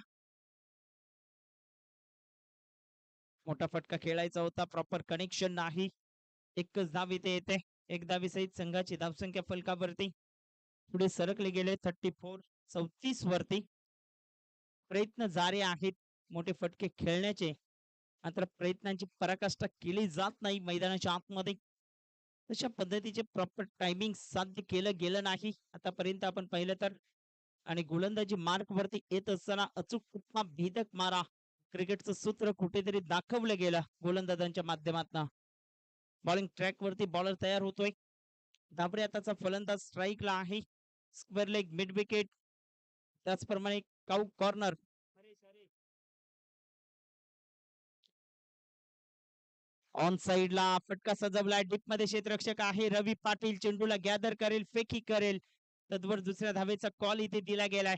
Speaker 1: मोठा फटका खेळायचा होता. प्रॉपर कनेक्शन नाही. एकच धाव इथे येते. एक धावीसहित संघाची धावसंख्या फलकावरती पुढे सरकले गेले 34 वरती. प्रयत्न जारी आहेत मोठे फटके खेळण्याचे. मात्र प्रयत्नांची पराकाष्ठा केली जात नाही मैदानाच्या आतमध्ये. तशा पद्धतीचे प्रॉपर टायमिंग साध्य केलं गेलं नाही आतापर्यंत आपण पाहिलं तर. आणि गोलंदाजी मार्क वरती येत असताना अचूक कुठला भेदक मारा क्रिकेटचं सूत्र कुठेतरी दाखवलं गेलं गोलंदाजांच्या माध्यमातून. बॉलिंग ट्रॅक वरती बॉलर तयार होतोय. दाबरे आताचा फलंदाज स्ट्राईकला आहे. स्क्वेअर लेग मिड विकेट त्याचप्रमाणे काऊ कॉर्नर. ऑन साइडला फटका सजवलाय. डीप मध्ये क्षेत्ररक्षक आहे रवी पाटील. चेंडूला गॅदर करेल, फेकी करेल. तद्वर दुसऱ्या धावेचा कॉल इथे दिला गेलाय.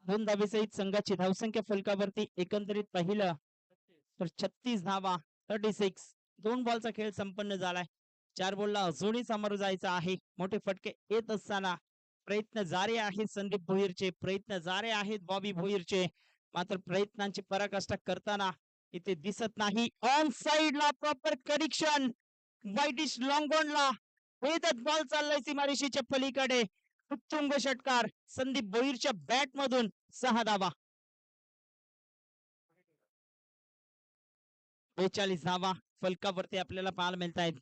Speaker 1: 2 धावेसहित संघाची धावसंख्या फलकावरती एकंदरीत पाहिलं तर 36 धावा. 36. 2 बॉलचा खेळ संपन्न झालाय. 4 बॉलला अजूनही सामोरं जायचं आहे. मोठे फटके येत असताना प्रयत्न जारी आहेत संदीप भोईरचे. प्रयत्न जारी आहेत बॉबी भोईरचे. मात्र प्रयत्नांची पराकाष्ठा करताना इथे दिसत नाही. ऑन साइडला प्रॉपर कनेक्शन. वाईटिश लॉंग ऑनला भेदक बॉल चाललाय सीमारेषेच्या पलीकडे. उत्तुंग षटकार संदीप भोईरच्या बॅट मधून 6 धावा. 42 धावा फलकावरती आपल्याला पाहायला मिळत आहेत.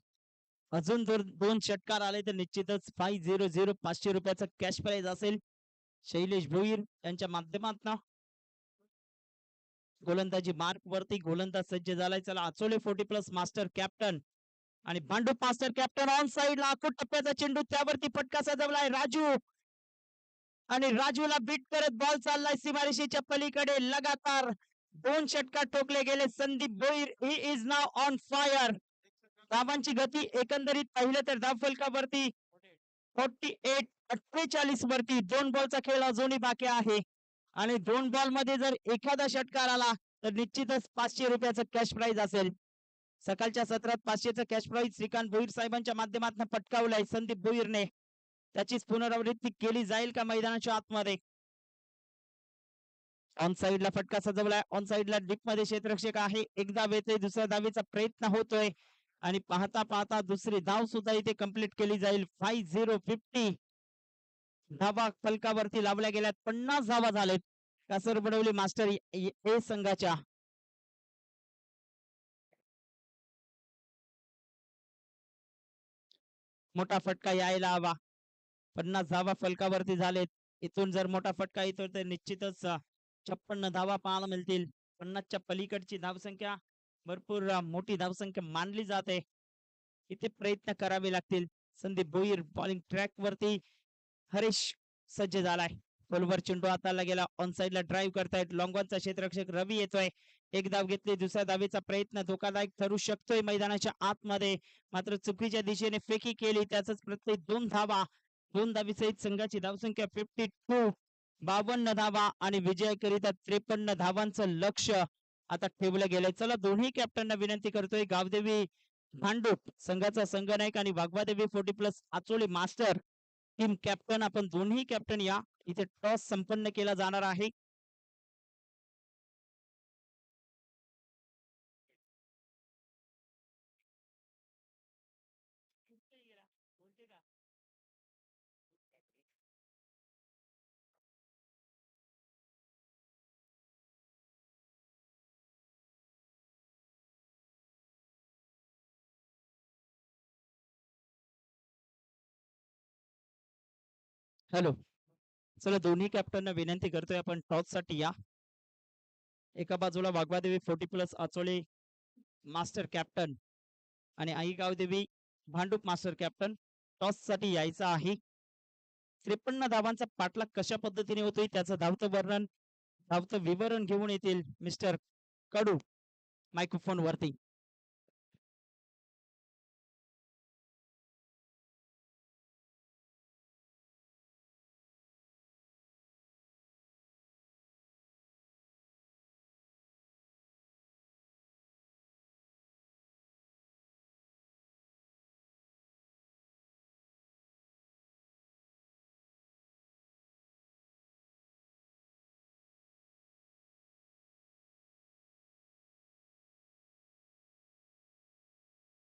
Speaker 1: अजून जर 2 षटकार आले तर निश्चितच 500 500 रुपयाचा कॅश प्राइज असेल. शैलेश भोईर यांच्या माध्यमातून गोलंदाजी मार्क वरती गोलंदाज सज्ज झालाय. चला आचोले 40+ मास्टर कॅप्टन आणि भांडूप मास्टर कॅप्टन ऑन साइडला आखूड टप्प्याचा चेंडू त्यावरती फटका सजवलाय राजू. आणि राजूला बीट करत बॉल चाललाय सीमारेषेच्या पलीकडे. लगातार 2 षटकार ठोकले गेले. Sandeep Bhoir he is now on fire. धावांची गती एकंदरीत पाहिलं तर धाव फलकावरती 48 वरती. 2 बॉलचा खेळ अजूनही बाकी आहे. आणि 2 बॉल मध्ये जर एखादा षटकार आला तर निश्चितच 500 रुपयाचा कॅश प्राइज असेल. सकाळच्या सत्रात 500चा कॅश प्राइज श्रीकांत भोईर साहेबांच्या माध्यमातून पटकावलाय संदीप भोईरने. त्याचीच पुनरावृत्ती केली जाईल का मैदानाच्या आतमध्ये? ऑन साइडला फटका सजवलाय. ऑन साइडला डीप मध्ये क्षेत्ररक्षक आहे. एकदा वेते दुसऱ्या धावेचा प्रयत्न होतोय आणि पाहता पाहता दुसरी धाव सुद्धा इथे कंप्लीट केली जाईल. 50 धावा फलकावरती लावल्या गेल्यात. 50 धावा झालेत कासर बनवली मास्टर ए संघाच्या. मोठा फटका यायला हवा. 50 धावा फलकावरती झालेत. इथून जर मोठा फटका येतो तर निश्चितच 56 धावा पाहायला मिळतील. 50च्या पलीकडची धावसंख्या भरपूर मोठी धावसंख्या मानली जाते. इथे प्रयत्न करावे लागतील. संदीप भोईर बॉलिंग ट्रॅक वरती. हरीश सज्ज झालाय. खोलवर चेंडू हाताला गेला. ऑन साइडला ड्राईव्ह करतायत लॉंगॉनचा क्षेत्ररक्षक रवी येतोय. एक धाव घेतली. दुसऱ्या धावेचा प्रयत्न धोकादायक ठरू शकतोय मैदानाच्या आतमध्ये. मात्र चुकीच्या दिशेने फेकी केली. त्याच प्रत्येक 2 धावा. 2 धावीसहित संघाची धावसंख्या 52. 52 धावा आणि विजयाकरिता 53 धावांचं लक्ष आता ठेवलं गेलंय. चला दोन्ही कॅप्टनना विनंती करतोय. गावदेवी भांडूप संघाचा संघनायक आणि वाघवादेवी 40+ आचोले मास्टर टीम कॅप्टन आपण दोन्ही कॅप्टन या. इथे टॉस संपन्न केला जाणार आहे. हॅलो, चला दोन्ही कॅप्टनना विनंती करतोय आपण टॉस साठी या. एका बाजूला वाघवादेवी 40+ आचोळे मास्टर कॅप्टन आणि Aai Gavdevi Bhandup master captain. Toss साठी यायचा आहे. 53 धावांचा पाठलाग कशा पद्धतीने होतोय त्याचं धावतं वर्णन, धावतं विवरण घेऊन येतील मिस्टर कडू मायक्रोफोन वरती.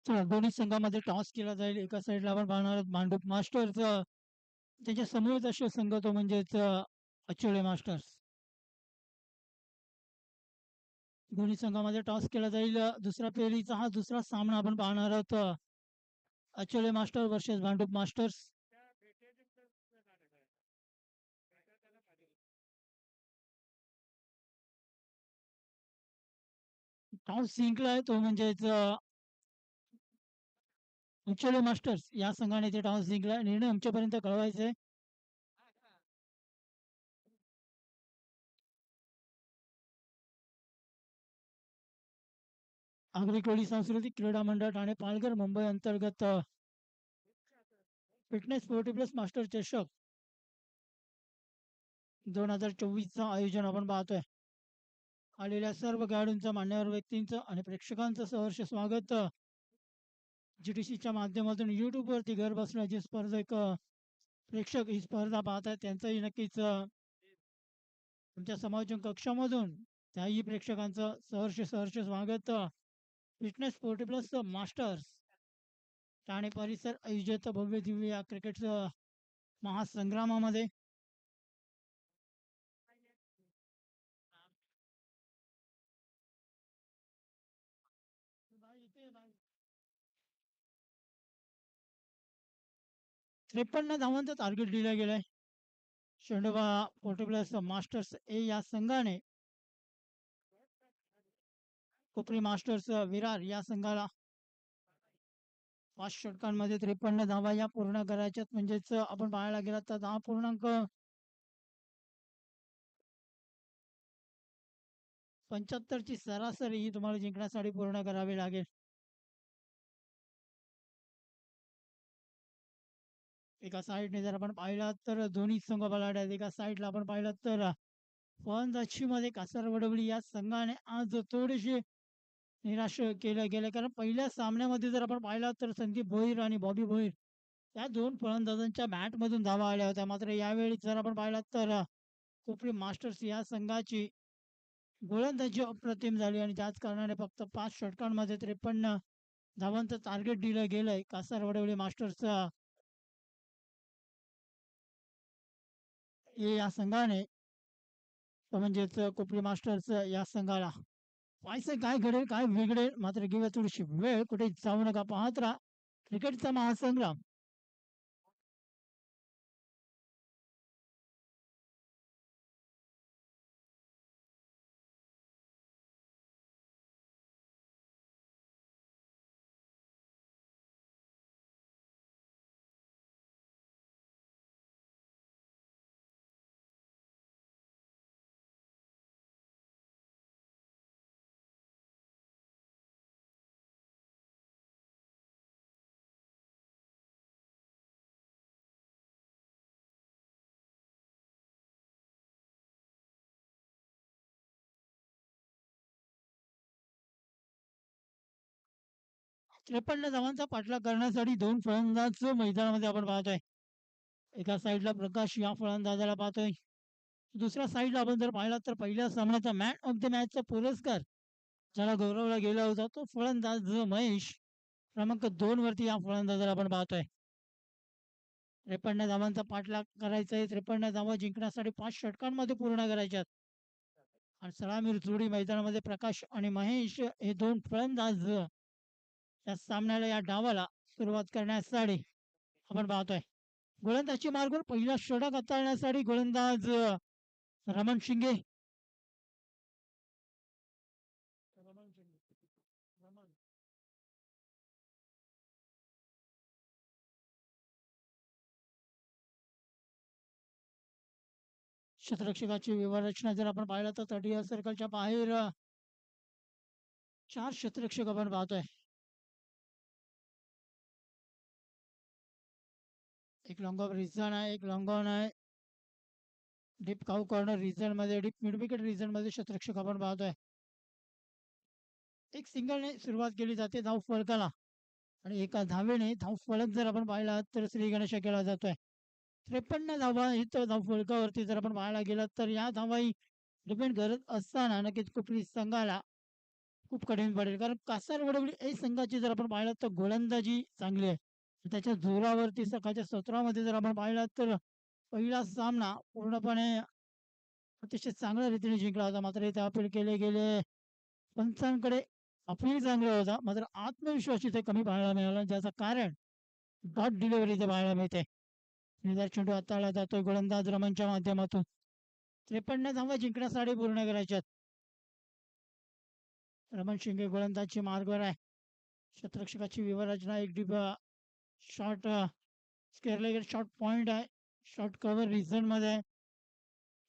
Speaker 3: चला दोन्ही संघामध्ये टॉस केला जाईल. एका साईडला आपण पाहणार आहोत भांडूप मास्टर्स, त्याच्या समोरच असे संघ तो म्हणजेच अचोले मास्टर्स. दोन्ही संघामध्ये टॉस केला जाईल. दुसऱ्या फेरीचा हा दुसरा सामना आपण पाहणार आहोत. Achole master versus Bhandup masters. Toss जिंकलाय तो म्हणजेच अचोले मास्टर्स या संघाने ते टॉस जिंकलाय. निर्णय आमच्यापर्यंत कळवायचा आहे. आगरी कोळी सांस्कृतिक क्रीडा मंडळ ठाणे पालघर मुंबई अंतर्गत फिटनेस 40+ मास्टर चषक 2024चं आयोजन आपण पाहतोय. आलेल्या सर्व खेळाडूंचं, मान्यवर व्यक्तींचं आणि प्रेक्षकांचं सहर्ष स्वागत. GTCच्या माध्यमातून YouTube वरती घर बसल्या जे स्पर्धक प्रेक्षक ही स्पर्धा पाहतात त्यांचंही नक्कीच तुमच्या समालोचन कक्षामधून त्याही प्रेक्षकांचं सहर्ष सहर्ष स्वागत. फिटनेस 40+ मास्टर्स ठाणे परिसर आयोजित भव्य दिव्य या क्रिकेट महासंग्रामामध्ये त्रेपन्न धावांचं टार्गेट दिलं गेलंय. शेंडोबा 40+ मास्टर्स ए या संघाने कोपरी मास्टर्स विरार या संघाला 5 षटकांमध्ये 53 धावा या पूर्ण करायच्यात. म्हणजेच आपण पाहायला गेला तर 10.75 ची सरासरी ही तुम्हाला जिंकण्यासाठी पूर्ण करावी लागेल. एका साईडने जर आपण पाहिलं तर दोन्ही संघ बलाढ्य आहेत. एका साईडला आपण पाहिलं तर फलंदाजीमध्ये कासारवडवली या संघाने आज थोडेसे निराश केलं गेलं. कारण पहिल्या सामन्यामध्ये जर आपण पाहिलं तर संदीप भोईर आणि बॉबी भोईर या दोन फलंदाजांच्या बॅटमधून धावा आल्या होत्या. मात्र यावेळी जर आपण पाहिलं तर कोपरी मास्टर्स या संघाची गोलंदाजी अप्रतिम झाली आणि त्याच कारणाने फक्त 5 षटकांमध्ये 53 धावांचं टार्गेट दिलं गेलंय. कासारवडवली मास्टर्सचा या संघाने म्हणजेच कोपरी मास्टर्स या संघाला व्हायचं काय घडेल काय बिघडेल मात्र घेऊया थोडीशी वेळ, कुठे जाऊ नका, पाहत राहा क्रिकेटचा महासंग्राम. त्रेपन्न धावांचा पाठलाग करण्यासाठी दोन फलंदाज मैदानामध्ये आपण पाहतोय. एका साईडला प्रकाश या फलंदाजाला पाहतोय. दुसऱ्या साईडला आपण जर पाहिला तर पहिल्या सामन्याचा मॅन ऑफ द मॅचचा पुरस्कार ज्याला गौरवला गेला होता तो फलंदाज महेश क्रमांक 2 वरती या फलंदाजाला आपण पाहतोय. 53 धावांचा पाठलाग करायचा आहे. 53 धावा जिंकण्यासाठी 5 षटकांमध्ये पूर्ण करायच्यात. आणि सलामीर जोडी मैदानामध्ये प्रकाश आणि महेश हे दोन फलंदाज या सामन्याला या डावाला सुरुवात करण्यासाठी आपण पाहतोय. गोलंदाजी मार्गावर पहिला षटक हाताळण्यासाठी गोलंदाज रमण शिंगे क्षेत्ररक्षकाची व्यूहरचना जर आपण पाहिलं तर 30 सर्कलच्या बाहेर 4 क्षेत्ररक्षक आपण पाहतोय. एक लॉंग ऑफ रिझन आहे, एक लॉंग ऑन आहे. डीप काऊ कॉर्नर रिझन मध्ये, डीप मिड विकेट रिझन मध्ये क्षेत्ररक्षक आपण पाहतोय. एक सिंगलने सुरुवात केली जाते धाव फलकाला आणि एका धावेने धाव फलक जर आपण पाहिला तर श्री गणेश केला जातोय. 53 धावा इथं धाव फलकावरती जर आपण पाहायला गेलं तर या धावाही डिपेंड करत असताना नक्कीच कुठली संघाला खूप कठीण पडेल, कारण कासारवडवली ए संघाची जर आपण पाहिलं तर गोलंदाजी चांगली आहे. त्याच्या जोरावरती सकाळच्या सत्रामध्ये जर आपण पाहिला तर पहिला सामना पूर्णपणे अतिशय चांगल्या रीतीने जिंकला होता. मात्र इथे अपील केले गेले, पंचांकडे अपील चांगलं होता, मात्र आत्मविश्वास इथे कमी पाहायला मिळाला, ज्याचं कारण डॉट डिलिव्हरी इथे पाहायला मिळते. निर्धार चेंडू हाताळला जातोय गोलंदाज रमणच्या माध्यमातून. 53 धावा जिंकण्यासाठी पूर्ण करायच्यात. रमण शिंगे गोलंदाजची मार्गवर आहे. क्षेत्ररक्षकाची व्यूहरचना एक डीप शॉर्ट स्केअरलेगर शॉर्ट पॉइंट आहे. शॉर्ट कव्हर रिझन मध्ये,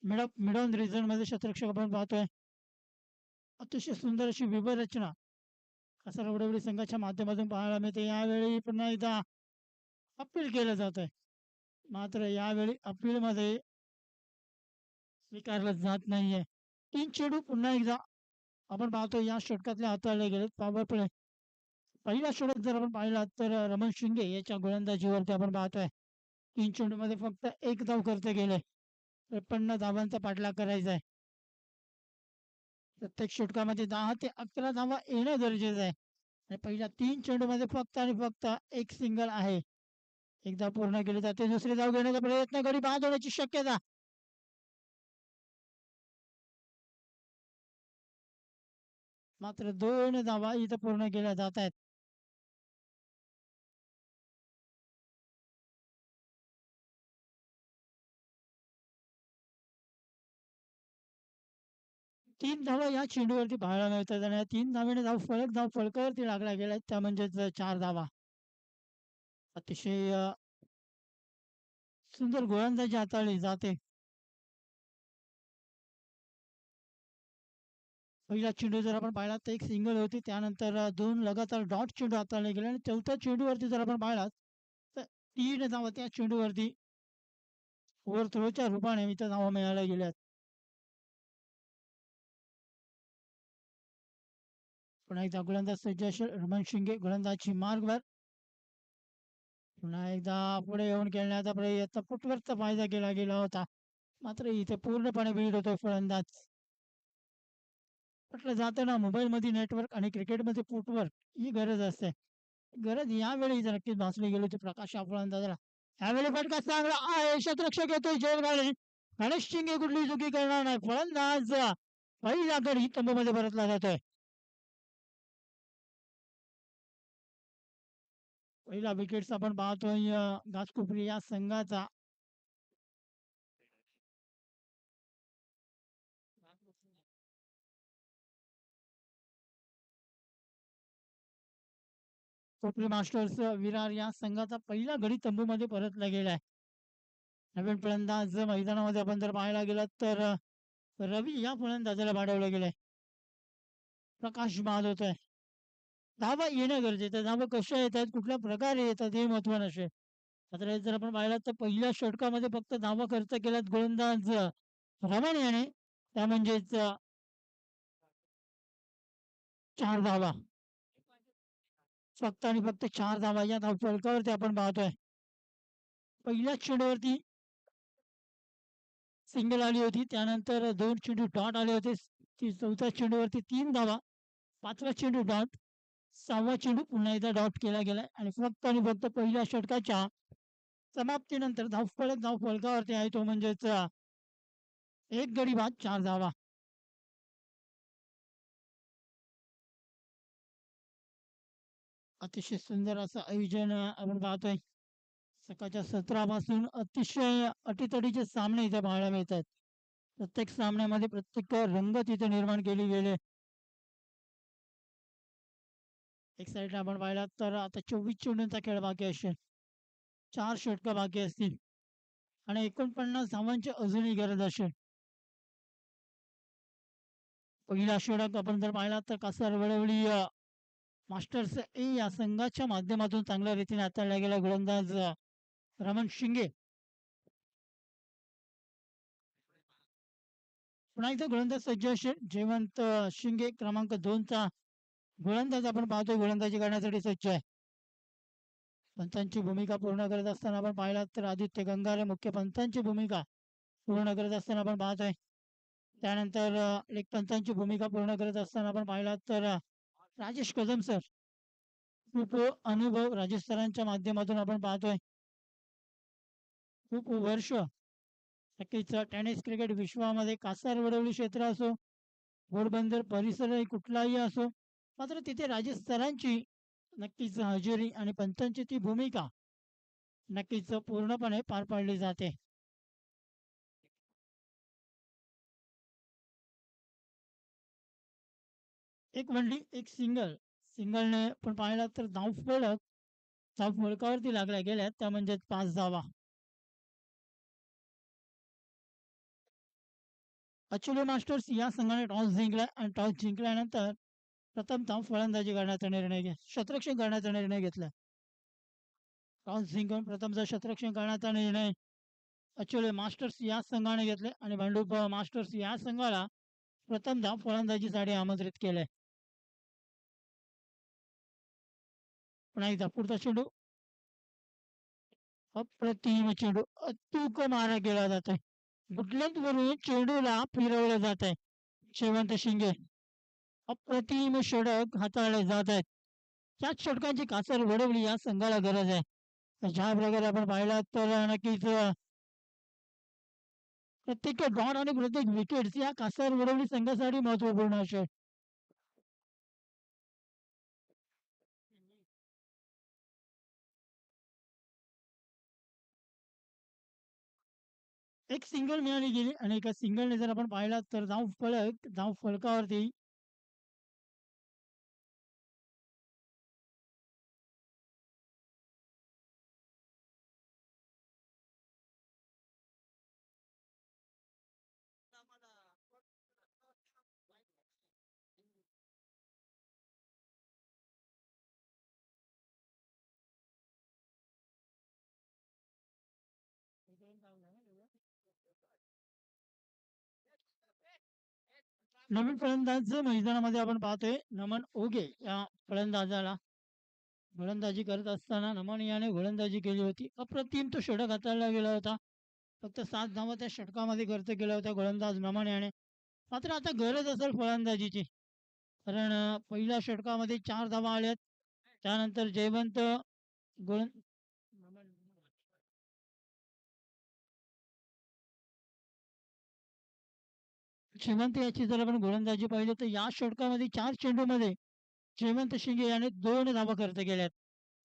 Speaker 3: मिड ऑन रिझन मध्ये क्षेत्ररक्षक आपण पाहतोय. अतिशय सुंदर अशी व्यूहरचना कासारवडवली संघाच्या माध्यमातून पाहायला मिळते. यावेळी पुन्हा एकदा अपील केलं जात आहे, मात्र यावेळी अपील मध्ये स्वीकारलं जात नाहीये. 3 चेंडू पुन्हा एकदा आपण पाहतो या षटकातले हाताळले गेलेत. पॉवर प्ले पहिला षटक जर आपण पाहिला तर रमण शिंगे याच्या गोलंदाजीवरती आपण पाहतोय 3 चेंडूमध्ये फक्त 1 धाव करते गेले. 53 धावांचा पाठलाग करायचा आहे. प्रत्येक षटकामध्ये 10 ते 11 धावा येणं गरजेचं आहे आणि पहिल्या 3 चेंडूमध्ये फक्त आणि फक्त एक सिंगल आहे. एकदा पूर्ण केली जाते, दुसरी धाव घेण्याचा प्रयत्न, गडी बाद होण्याची शक्यता. मात्र 2 धावा इथं पूर्ण केल्या जात आहेत. तीन धावा या चेंडूवरती पाहायला मिळतात आणि या 3 धावेने धाव फलकावरती लागला गेलाय, त्या म्हणजेच 4 धावा. अतिशय सुंदर गोलंदाजी हाताळली जाते. पहिला चेंडू जर आपण पाहिला तर एक सिंगल होती, त्यानंतर 2 लगातार डॉट चेंडू हाताळले गेले आणि चौथ्या चेंडूवरती जर आपण पाहिला तर 3 धावा त्या चेंडूवरती ओव्हरथ्रोच्या रूपाने इथं धावा मिळाल्या गेल्यात. पुन्हा एकदा गोलंदाज सज्ज असेल रमण शिंगे, गोलंदाजची मार्गवर. पुन्हा एकदा पुढे येऊन खेळण्याचा प्रयत्न, फुटवर्कचा फायदा केला गेला होता, मात्र इथे पूर्णपणे बीड होतोय फलंदाज. म्हटलं जातं ना, मोबाईलमध्ये नेटवर्क आणि क्रिकेटमध्ये फुटवर्क ही गरज असते. गरज यावेळी नक्कीच भासली गेली होती प्रकाश या फलंदाजाला. यावेळी फटका चांगला आहे, क्षेत्ररक्षक येतोय जेल घाले. गणेश शिंगे कुठली चुकी करणार नाही. फलंदाज पहिला गडी तंबूमध्ये परतला जातोय. पहिला विकेट आपण पाहतोय घासकोपरी या संघाचा. कोपरी मास्टर्स विरार या संघाचा पहिला गडी तंबूमध्ये परतला गेलाय. नवीन फलंदाज मैदानामध्ये आपण जर पाहायला गेलात तर रवी या फलंदाजाला पाठवलं गेलंय. प्रकाश बाद होतोय. धावा येणं गरजेचं, धावा कशा येतात, कुठल्या प्रकारे येतात हे महत्व नसेल. मात्र जर आपण पाहिलं तर पहिल्या षटकामध्ये फक्त धावा खर्च केल्यात गोलंदाज रमण याने, त्या म्हणजेच 4 धावा. फक्त आणि फक्त 4 धावा या धाव फलकावरती आपण पाहतोय. पहिल्या चेंडूवरती सिंगल आली होती, त्यानंतर 2 चेंडू डॉट आले होते. चौथ्या चेंडूवरती 3 धावा, 5वा चेंडू डॉट, 6वा चेंडू पुन्हा एकदा डॉट केला गेलाय आणि फक्त पहिल्या षटकाच्या समाप्तीनंतर धाव फलकावरती आहे, तो म्हणजेच एक गडी बाद 4 धावा. अतिशय सुंदर असं आयोजन आपण पाहतोय. सकाळच्या सत्रापासून अतिशय अटीतटीचे सामने इथे पाहायला मिळतात. प्रत्येक सामन्यामध्ये प्रत्येक रंगत इथे निर्माण केली गेली. एक साईडला आपण पाहिला तर आता 24 चेंडूंचा खेळ बाकी असेल, 4 षटकं बाकी असतील आणि 49 धावांची अजूनही गरज असेल. पहिला षटक आपण जर पाहिला तर कासार वडवली मास्टर्स ए या संघाच्या माध्यमातून चांगल्या रीतीने हाताळला गेला गोलंदाज रमण शिंगे. पुन्हा एकदा गोलंदाज सज्ज असेल जयवंत शिंगे क्रमांक 2 चा गोलंदाज आपण पाहतोय गोलंदाजी करण्यासाठी सज्ज आहे. पंचांची भूमिका पूर्ण करत असताना आपण पाहिलात तर आदित्य गंगारे मुख्य पंचांची भूमिका पूर्ण करत असताना आपण पाहतोय. त्यानंतर लेग पंचांची भूमिका पूर्ण करत असताना आपण पाहिलात तर राजेश कदम सर खूप अनुभव राजेश सरांच्या माध्यमातून आपण पाहतोय. खूप वर्ष नक्कीच टेनिस क्रिकेट विश्वामध्ये कासार वडवली क्षेत्र असो घोडबंदर परिसर कुठलाही असो मात्र तिथे राजेश सरांची नक्कीच हजेरी आणि पंचांची ती भूमिका नक्कीच पूर्णपणे पार पाडली जाते. एक वनडी एक सिंगलने पण पाहिला तर धाव फलकावरती लागल्या गेल्या त्या म्हणजे 5 धावा. अचुले मास्टर्स या संघाने टॉस जिंकला आणि टॉस जिंकल्यानंतर प्रथमतः फलंदाजी करण्याचा क्षेत्ररक्षण करण्याचा निर्णय घेतला. टॉस जिंकून प्रथमतः क्षेत्ररक्षण करण्याचा निर्णय अचुले मास्टर्स या संघाने घेतले आणि भांडूप मास्टर्स या संघाला प्रथमतः फलंदाजीसाठी आमंत्रित केले. पुन्हा एकदा पुढचा चेंडू अप्रतिम चेंडू अचूक मारा केला जात आहे. वरून चेंडूला फिरवलं जात आहे. जयवंत शिंगे अप्रतिम षटक हाताळले जात आहेत. 4 षटकांची कासर वडवली या संघाला गरज आहे. ज्या प्रकारे आपण पाहिला तर नक्कीच प्रत्येक डॉट आणि प्रत्येक विकेट या कासर वडवली संघासाठी महत्वपूर्ण असेल. एक सिंगल मिळाली गेली आणि एका सिंगलने जर आपण पाहिला तर धाव फलकावरती नवीन फलंदाज मैदानामध्ये आपण पाहतोय नमन ओगे या फलंदाजाला गोलंदाजी करत असताना नमन याने गोलंदाजी केली होती. अप्रतिम तो षटक हाताळला गेला होता. फक्त 7 धावा त्या षटकामध्ये खर्च केल्या होत्या गोलंदाज नमन याने. मात्र आता गरज असेल फलंदाजीची कारण पहिल्या षटकामध्ये 4 धावा आल्यात. त्यानंतर जयवंत गोल जयवंत याची जर आपण गोलंदाजी पाहिली तर या षटकामध्ये 4 चेंडूमध्ये जयवंत शिंगे याने 2 धावा खर्च केल्यात.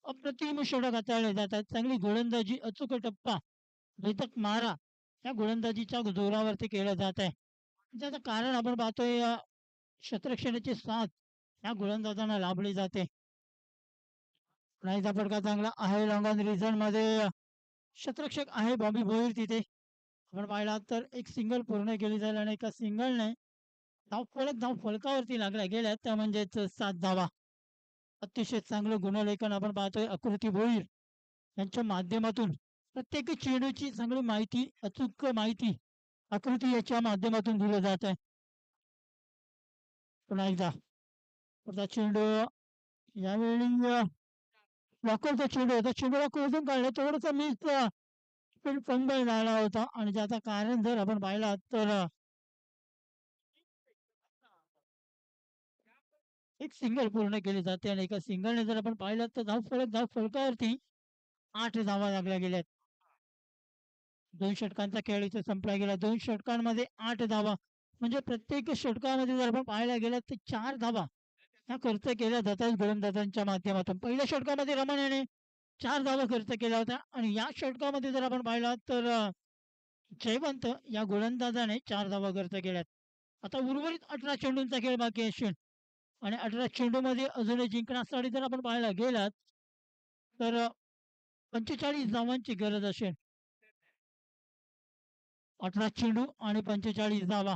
Speaker 3: अप्रतिम षटक हाताळले जातात. चांगली गोलंदाजी अचूक टप्पा भेदक मारा या गोलंदाजीच्या जोरावरती केलं जात आहे. त्याचं कारण आपण पाहतोय क्षेत्ररक्षणाची साथ या गोलंदाजांना लाभली जाते. नाहीचा फटका चांगला आहे लॉंग रिझन मध्ये क्षेत्ररक्षक आहे बॉबी भोईर तिथे आपण पाहिला तर एक सिंगल पूर्ण केली जाईल आणि एका सिंगलने धाव फलकावरती लागल्या गेल्या त्या म्हणजेच 7 धावा. अतिशय चांगलं गुणलेखन आपण पाहतोय आकृती भोईर यांच्या माध्यमातून प्रत्येक चेंडूची चांगली माहिती अचूक माहिती आकृती याच्या माध्यमातून दिलं जात आहे. पुन्हा एकदा पुढचा चेंडू यावेळी लॉकरचा चेंडू होता. चेंडूला कोजून काढलं थोडंसं मिस फंबल झाला होता आणि ज्याचं कारण जर आपण पाहिला तर एक सिंगल पूर्ण केली जाते आणि एका सिंगलने जर आपण पाहिलं तर धाव फलकावरती 8 धावा लागल्या गेल्यात. 2 षटकांचा खेळ इथे संपला गेला. 2 षटकांमध्ये 8 धावा म्हणजे प्रत्येक षटकामध्ये जर आपण पाहायला गेलं तर 4 धावा ह्या खर्च केल्या जातात गोलंदाजांच्या माध्यमातून. पहिल्या षटकामध्ये रमण याने 4 धावा खर्च केल्या होत्या आणि या षटकामध्ये जर आपण पाहिला तर जयवंत या गोलंदाजाने 4 धावा खर्च केल्यात. आता उर्वरित 18 चेंडूंचा खेळ बाकी असेल आणि 18 चेंडूमध्ये अजूनही जिंकण्यासाठी जर आपण पाहायला गेलात तर 45 धावांची गरज असेल. 18 चेंडू आणि 45 धावा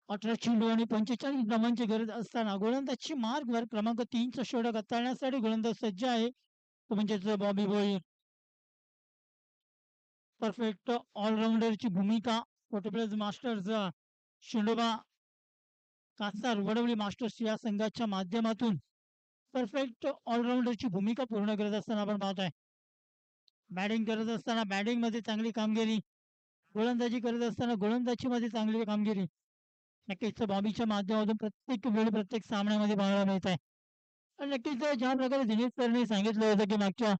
Speaker 3: 18 चेंडू आणि 45 धावांची गरज असताना गोलंदाजची मार्कवर क्रमांक 3चा षटक हाताळण्यासाठी गोलंदाज सज्ज आहे. तो म्हणजेच बॉबी भोईर. परफेक्ट ऑलराऊंडरची भूमिका फोर्टप्लेस मास्टर्स शिंडोबा कासार वडवली मास्टर्स या संघाच्या माध्यमातून परफेक्ट ऑलराऊंडरची भूमिका पूर्ण करत असताना आपण पाहतोय. बॅटिंग करत असताना बॅटिंग मध्ये चांगली कामगिरी, गोलंदाजी करत असताना गोलंदाजी मध्ये चांगली कामगिरी नक्कीच बॉबीच्या माध्यमातून प्रत्येक वेळी प्रत्येक सामन्यामध्ये पाहायला मिळत आहे. आणि नक्कीच ज्या प्रकारे दिनेश सरने सांगितलं होतं की मागच्या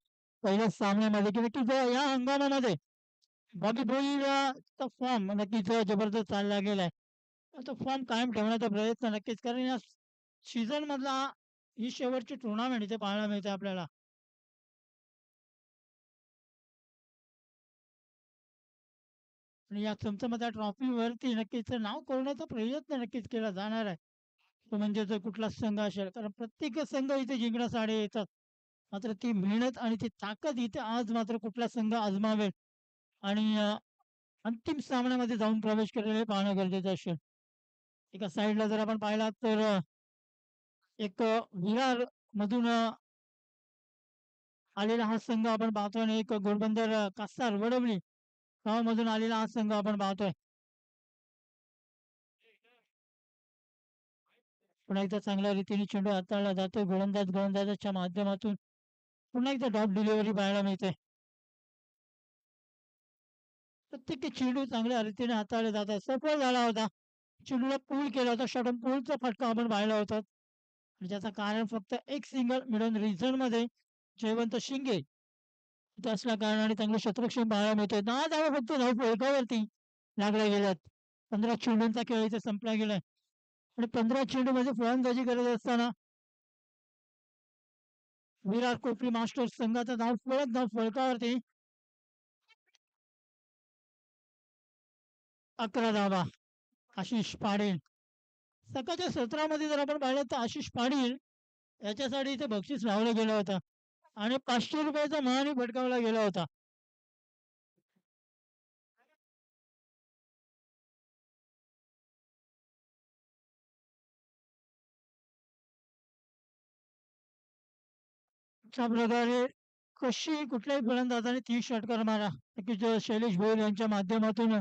Speaker 3: पहिल्या सामन्यामध्ये की नक्कीच या हंगामामध्ये बॉबी भोईरचा फॉर्म नक्कीच जबरदस्त चालला गेलाय. तो फॉर्म कायम ठेवण्याचा प्रयत्न नक्कीच, कारण या सीझन मधला ही शेवटची टुर्नामेंट इथे पाहायला मिळते आपल्याला. आणि या चमचमत्या ट्रॉफीवरती नक्कीच नाव कोरण्याचा प्रयत्न नक्कीच केला जाणार आहे. तो म्हणजे जर कुठला संघ असेल, कारण प्रत्येक संघ इथे जिंकण्यासाठी येतात. मात्र ती मेहनत आणि ती ताकद इथे आज मात्र कुठला संघ आजमावेल आणि अंतिम सामन्यामध्ये जाऊन प्रवेश करेल हे पाहणं गरजेचं असेल. एका साईडला जर आपण पाहिला तर एक विरार मधून आलेला हा संघ आपण पाहतोय आणि एक घोडबंदर कासार वडवली गावामधून आलेला हा संघ आपण पाहतोय. पुन्हा एकदा चांगल्या रीतीने चेंडू हाताळला जातोय. गोलंदाजाच्या माध्यमातून पुन्हा एकदा डॉट डिलिव्हरी पाहायला मिळते. प्रत्येक चेंडू चांगल्या रीतीने हाताळले जातात. सफल झाला होता, चेंडूला पूल केला होता, शॉर्ट पूलचा फटका आपण पाहिला होता. ज्याचं कारण फक्त एक सिंगल मिडन रिझन मध्ये जयवंत शिंगे इथे असल्या कारणाने चांगले शतरक्षण पाहायला मिळतोय. 10 धावा फक्त धावफलकावरती लागल्या गेल्यात. 15 चेंडूंचा खेळ इथे संपला गेलाय आणि 15 चेंडू मध्ये फलंदाजी करत असताना विराट कोहली मास्टर्स संघाचा धावफलकावरती 11 धावा. आशिष पाटील सकाळच्या सत्रामध्ये जर आपण पाहिलं तर आशिष पाटील याच्यासाठी इथे बक्षीस लावलं गेलं होतं आणि 500 रुपयाचा मानही फटकावला गेला होता. अशा प्रकारे कशी कुठल्याही फलंदाजाने 30 षटकार मारा, नक्कीच शैलेश भोईर यांच्या माध्यमातून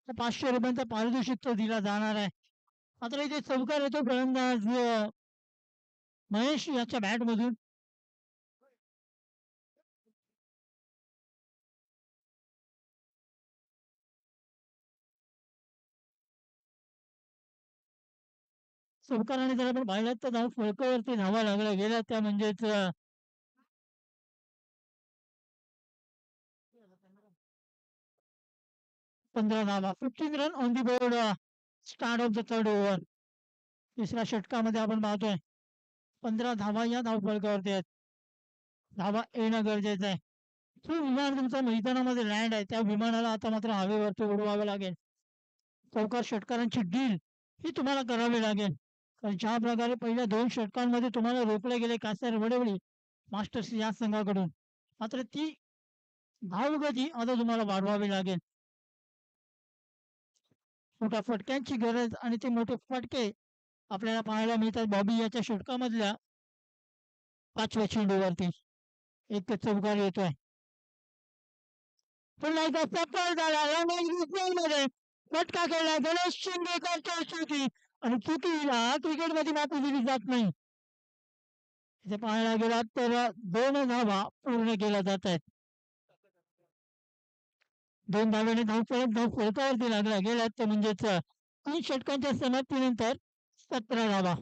Speaker 3: 500 रुपयांचा पारितोषिक तो दिला जाणार आहे. मात्र इथे चौकार येतो फलंदाज महेश याच्या बॅट मधून. चौकाराने जर आपण पाहिलं तर धाव फलकावरती धावा लागल्या गेल्या त्या म्हणजेच 15 धावा. 15 run on the board start of the third over. तिसऱ्या षटकामध्ये आपण पाहतोय 15 धावा या धावफलकावरती आहेत. धावा येणं गरजेचं आहे. जो विमान तुमच्या मैदानामध्ये लँड आहे त्या विमानाला आता मात्र हवेवरती उडवावं लागेल. चौकार षटकारांची डील ही तुम्हाला करावी लागेल, कारण ज्या प्रकारे पहिल्या 2 षटकांमध्ये तुम्हाला रोखले गेले कासार वडवली मास्टर्स या संघाकडून, मात्र ती धावगती आता तुम्हाला वाढवावी लागेल. मोठ्या फटक्यांची गरज आणि ते मोठे फटके आपल्याला पाहायला मिळतात बॉबी याच्या षटकामधल्या 5व्या चेंडूवरती. एक चौकार येतोय. पुन्हा एकदा सफल झाला मध्ये फटका केला गणेश शिंदेकरच्या चुकी आणि चुकीला क्रिकेटमध्ये माफी दिली जात नाही. इथे पाहायला गेला तर 2 धावा पूर्ण केल्या जात आहेत. 2 धावेने फलकावरती लागल्या गेल्यात ते म्हणजेच 3 षटकांच्या समाप्तीनंतर 17 धावा.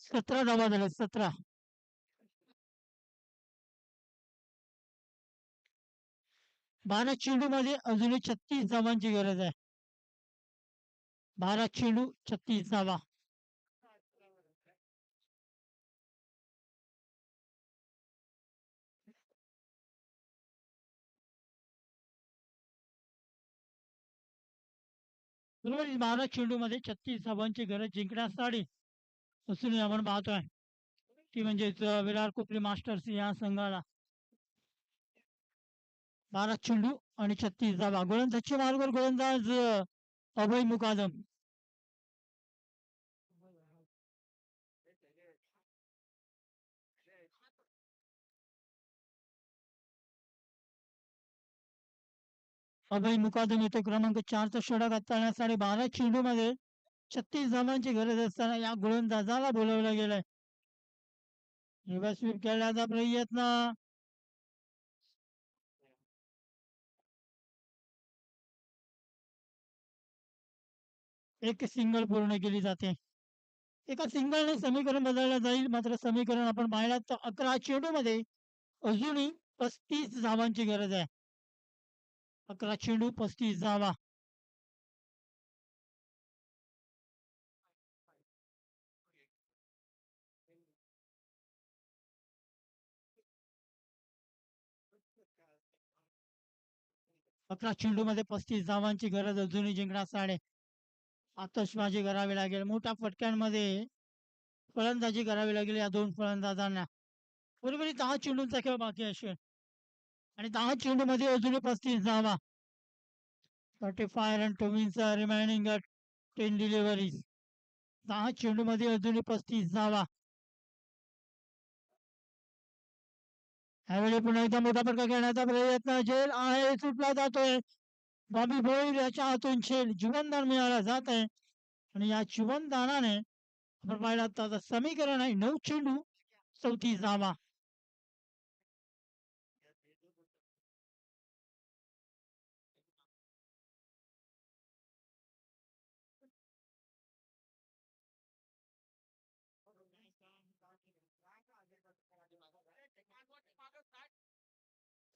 Speaker 3: सतरा धावा झाल्या. 17. 12 चेंडू मध्ये अजूनही 36 धावांची गरज आहे. 12 चेंडू 36 धावा. उर्वरित 12 चेंडूमध्ये 36 धावांची गरज जिंकण्यासाठी असूनही आपण पाहतोय ती म्हणजेच विराट कोहली मास्टर्स या संघाला 12 चेंडू आणि 36 धावा. गोलंदाजी मार्गावर गोलंदाज अभय मुकादम. अभय मुकादम येतो क्रमांक 4चा षटक हाताळण्यासाठी 12 चेंडूमध्ये 36 धावांची गरज असताना या गोलंदाजाला बोलवलं गेलंय. रिव्हर्स स्वीप खेळण्याचा प्रयत्न. एक सिंगल पूर्ण केली जाते. एका सिंगलने समीकरण बदललं जाईल, मात्र समीकरण आपण पाहिलं तर 11 चेंडूमध्ये अजूनही 35 धावांची गरज आहे. 11 चेंडू 35 धावा. अकरा चेंडूमध्ये 35 धावांची गरज अजूनही जिंकण्यासाठी आतषबाजी करावी लागेल. मोठ्या फटक्यांमध्ये फलंदाजी करावी लागेल या दोन फलंदाजांना. उर्वरित 10 चेंडूंचा खेळ बाकी असेल आणि 10 चेंडूमध्ये अजूनही 35 धावा. 35 run to win remaining 10 deliveries. 10 चेंडूमध्ये अजूनही 35 धावा. ह्यावेळी पुन्हा एकदा मोठा फटका खेळण्याचा प्रयत्न. झेल आहे, सुटला जातोय. बॉबी भोईर याच्या हातून झेल जीवनदान मिळाला जात आहे आणि या जीवनदानाने आपण पाहिलं तर समीकरण आहे 9 चेंडू 34 धावा.